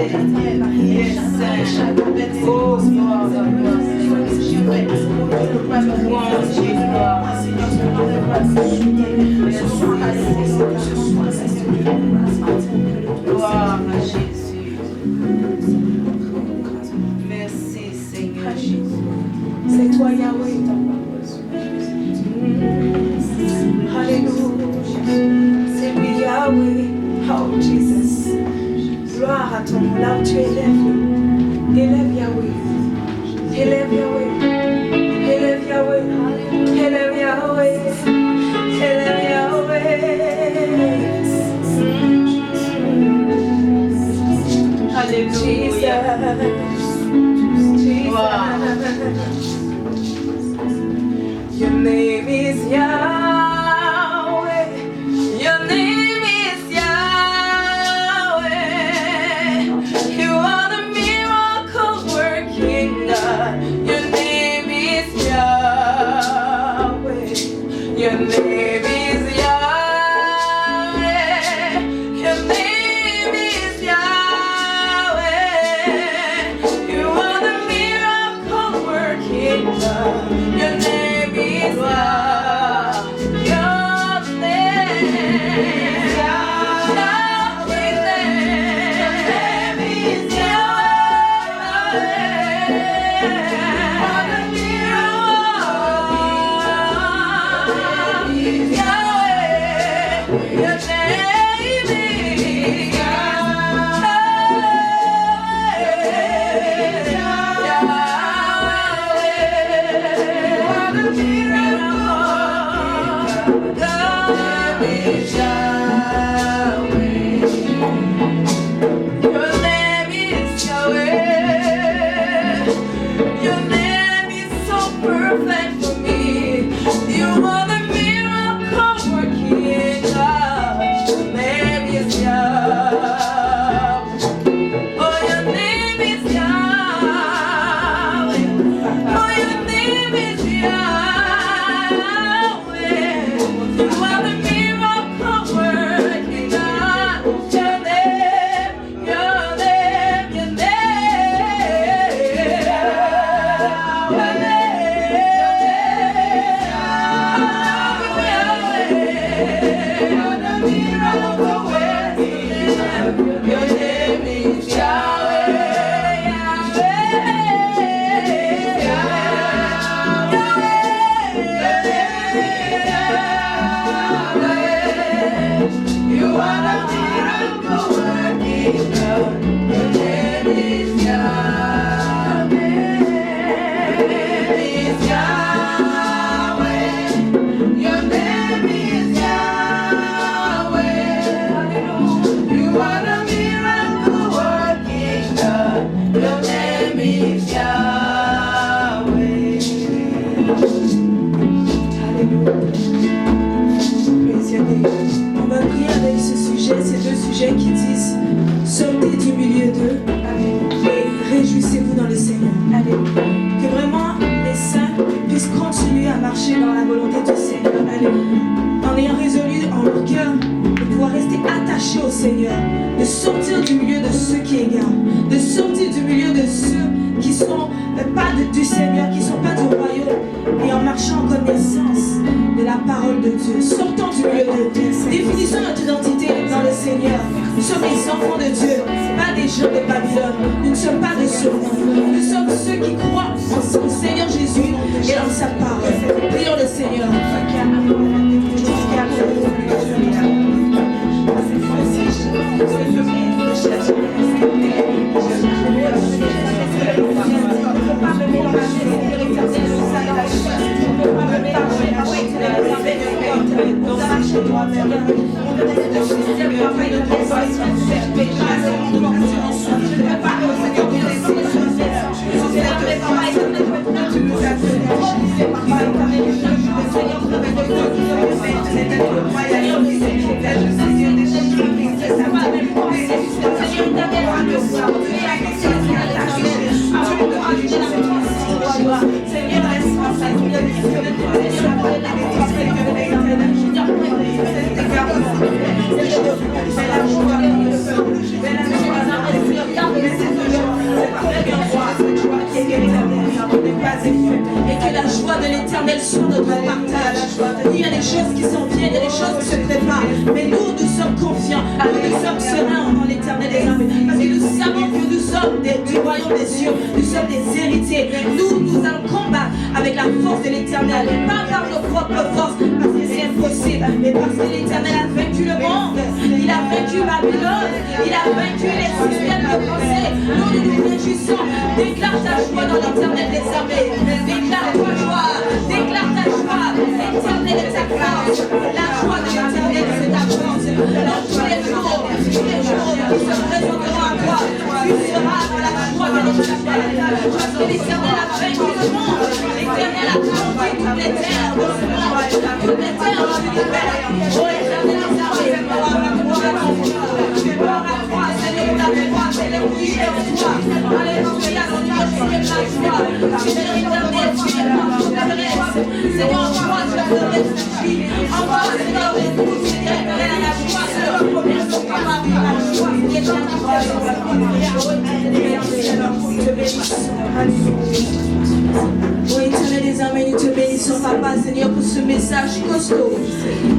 il est saint. Oh, gloire, gloire à Jésus. Merci Seigneur Jésus. C'est toi Yahweh. Alléluia. C'est lui Yahweh. Oh Jesus. Gloire à ton nom. Là où tu élèves. Élève Yahweh. Élève Yahweh. Élève Yahweh. Élève Yahweh. Élève Yahweh. Alléluia. Your name is Yahweh. Your name is Yahweh. You are the miracle working God. Your name is Yahweh. Your name is Yahweh. Your name is Yahweh. You are the miracle working
marcher dans la volonté du Seigneur. Alléluia. En ayant résolu en leur cœur de pouvoir rester attachés au Seigneur, de sortir du milieu de ceux qui égarent, de sortir du milieu de ceux qui sont pas du Seigneur, qui ne sont pas du royaume, et en marchant en connaissance de la parole de Dieu. Sortons du milieu de Dieu. Définissons notre identité dans le Seigneur. Nous sommes les enfants de Dieu, pas des gens de Babylone. Nous ne sommes pas de ce monde. Nous sommes ceux qui croient en Seigneur Jésus et en sa parole. Prions le Seigneur. Et que la joie de l'Éternel soit notre partage. Il y a des choses qui sont bien, il y a des choses qui se préparent. Mais nous sommes confiants, nous sommes sereins en l'Éternel des armées. Parce que nous savons que nous sommes du royaume des cieux, nous sommes des héritiers. Nous allons combattre avec la force de l'Éternel. Pas par nos propres forces, parce que c'est impossible, mais parce que l'Éternel a vaincu le monde. Il a vaincu Babylone, il a vaincu les systèmes de pensée. Nous nous réjouissons. Déclare ta joie dans l'Éternel des armées. Déclare ta joie, déclare ta joie. L'Éternel est ta force. La joie de l'Éternel c'est ta force. Dans tous les jours, nous se présenterons à toi. Tu seras dans la joie de l'Éternel. Parce que l'Éternel a vaincu le monde. L'Éternel a vaincu toutes les terres de ce monde. Toutes les terres de l'univers. Oh l'Éternel des armées, gloire à toi, Seigneur, ta foi, c'est le bruit de toi. Alléluia, Seigneur, tu es la joie. Seigneur éternel, tu es la grâce. Seigneur, en toi, tu as le réfugié. En toi, Seigneur, écoute, Seigneur éternel, la joie, Seigneur. Merci pour la vie, la joie, qui est en toi. Oh éternel des armées, nous te bénissons, Papa, Seigneur, pour ce message costaud.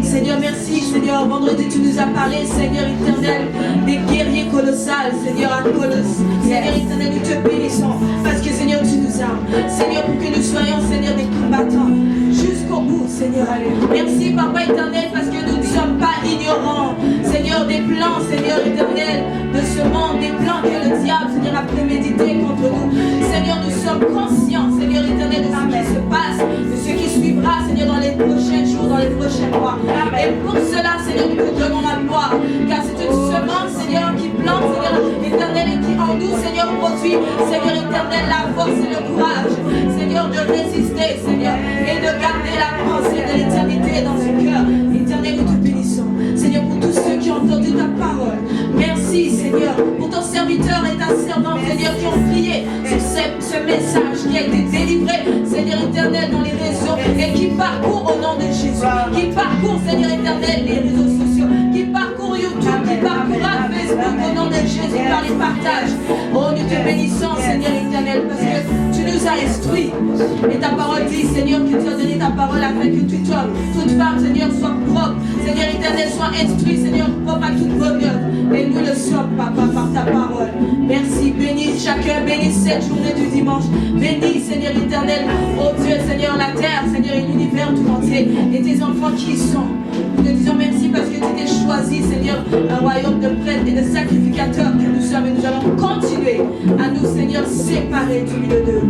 Seigneur, merci, Seigneur. Vendredi, tu nous as parlé, Seigneur éternel, des guerriers colossales, Seigneur, à Colosse. Seigneur éternel, nous te bénissons, parce que, Seigneur, tu nous armes. Seigneur, pour que nous soyons, Seigneur, des combattants jusqu'au bout, Seigneur. Merci, Papa éternel, parce que nous ne sommes pas ignorants, Seigneur, des plans, Seigneur éternel, de ce monde, des plans que le diable, Seigneur, a prémédité contre nous. Seigneur, nous sommes conscients, Seigneur éternel, de ce qui se passe, de ce qui suivra, Seigneur, dans les prochains jours, dans les prochains mois. Et pour cela, Seigneur, nous te donnons la gloire, car c'est une semence, Seigneur, qui plante, Seigneur éternel, et qui en nous, Seigneur, produit, Seigneur éternel, la force et le courage, Seigneur, de résister, Seigneur, et de garder la pensée de l'éternité dans ce cœur. Éternel, nous te bénissons, Seigneur, pour tous ceux qui ont entendu ta parole. Merci, Seigneur, pour ton serviteur et ta servante, Seigneur, qui ont prié sur ce message qui a été délivré, Seigneur éternel, dans les réseaux et qui parcourt au nom de Jésus, qui parcourt, Seigneur éternel, les réseaux sociaux, qui parcourt YouTube, qui parcourra Facebook au nom de Jésus par les partages. Oh, nous te bénissons, Seigneur éternel, parce que tu nous as instruits. Et ta parole dit, Seigneur, que tu as donné ta parole afin que tout homme, toute femme, Seigneur, soit propre. Seigneur éternel, soit instruit, Seigneur, propre à toute bonne œuvre. Et nous le sommes, Papa, par ta parole. Merci, bénis chacun, bénis cette journée du dimanche. Bénis, Seigneur éternel, oh Dieu, Seigneur, la terre, Seigneur, et l'univers tout entier. Et tes enfants qui y sont. Nous te disons merci parce que tu t'es choisi, Seigneur, un royaume de prêtres et de sacrificateurs que nous sommes. Et nous allons continuer à nous, Seigneur, séparer du milieu d'eux.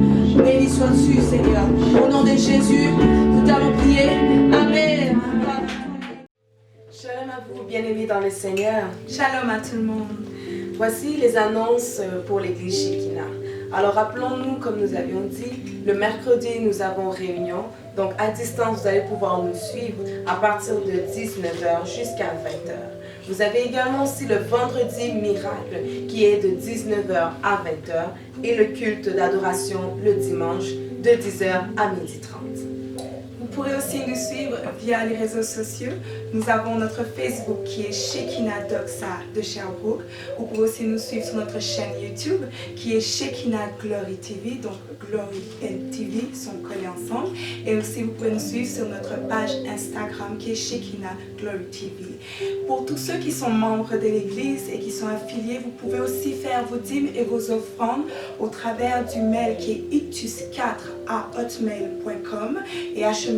Béni sois-tu, Seigneur. Au nom de Jésus, nous t'allons prier. Amen.
Shalom à vous, bien-aimés dans le Seigneur.
Shalom à tout le monde.
Voici les annonces pour l'église Shekinah. Alors rappelons-nous, comme nous avions dit, le mercredi nous avons réunion. Donc à distance, vous allez pouvoir nous suivre à partir de 19h jusqu'à 20h. Vous avez également aussi le vendredi miracle qui est de 19h à 20h et le culte d'adoration le dimanche de 10h à 12h30.
Vous pourrez aussi nous suivre via les réseaux sociaux. Nous avons notre Facebook qui est Shekinah Doxa de Sherbrooke. Vous pouvez aussi nous suivre sur notre chaîne YouTube qui est Shekinah Glory TV. Donc Glory et TV sont collés ensemble. Et aussi vous pouvez nous suivre sur notre page Instagram qui est Shekinah Glory TV. Pour tous ceux qui sont membres de l'Église et qui sont affiliés, vous pouvez aussi faire vos dîmes et vos offrandes au travers du mail qui est ictus4@hotmail.com et acheminer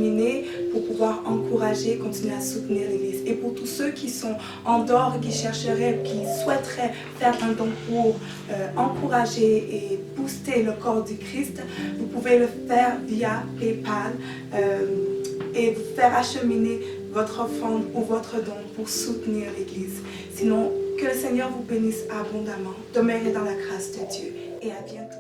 pour pouvoir encourager, continuer à soutenir l'Église. Et pour tous ceux qui sont en dehors et qui chercheraient, qui souhaiteraient faire un don pour encourager et booster le corps du Christ, vous pouvez le faire via PayPal et vous faire acheminer votre offrande ou votre don pour soutenir l'Église. Sinon, que le Seigneur vous bénisse abondamment. Demeurez dans la grâce de Dieu et à bientôt.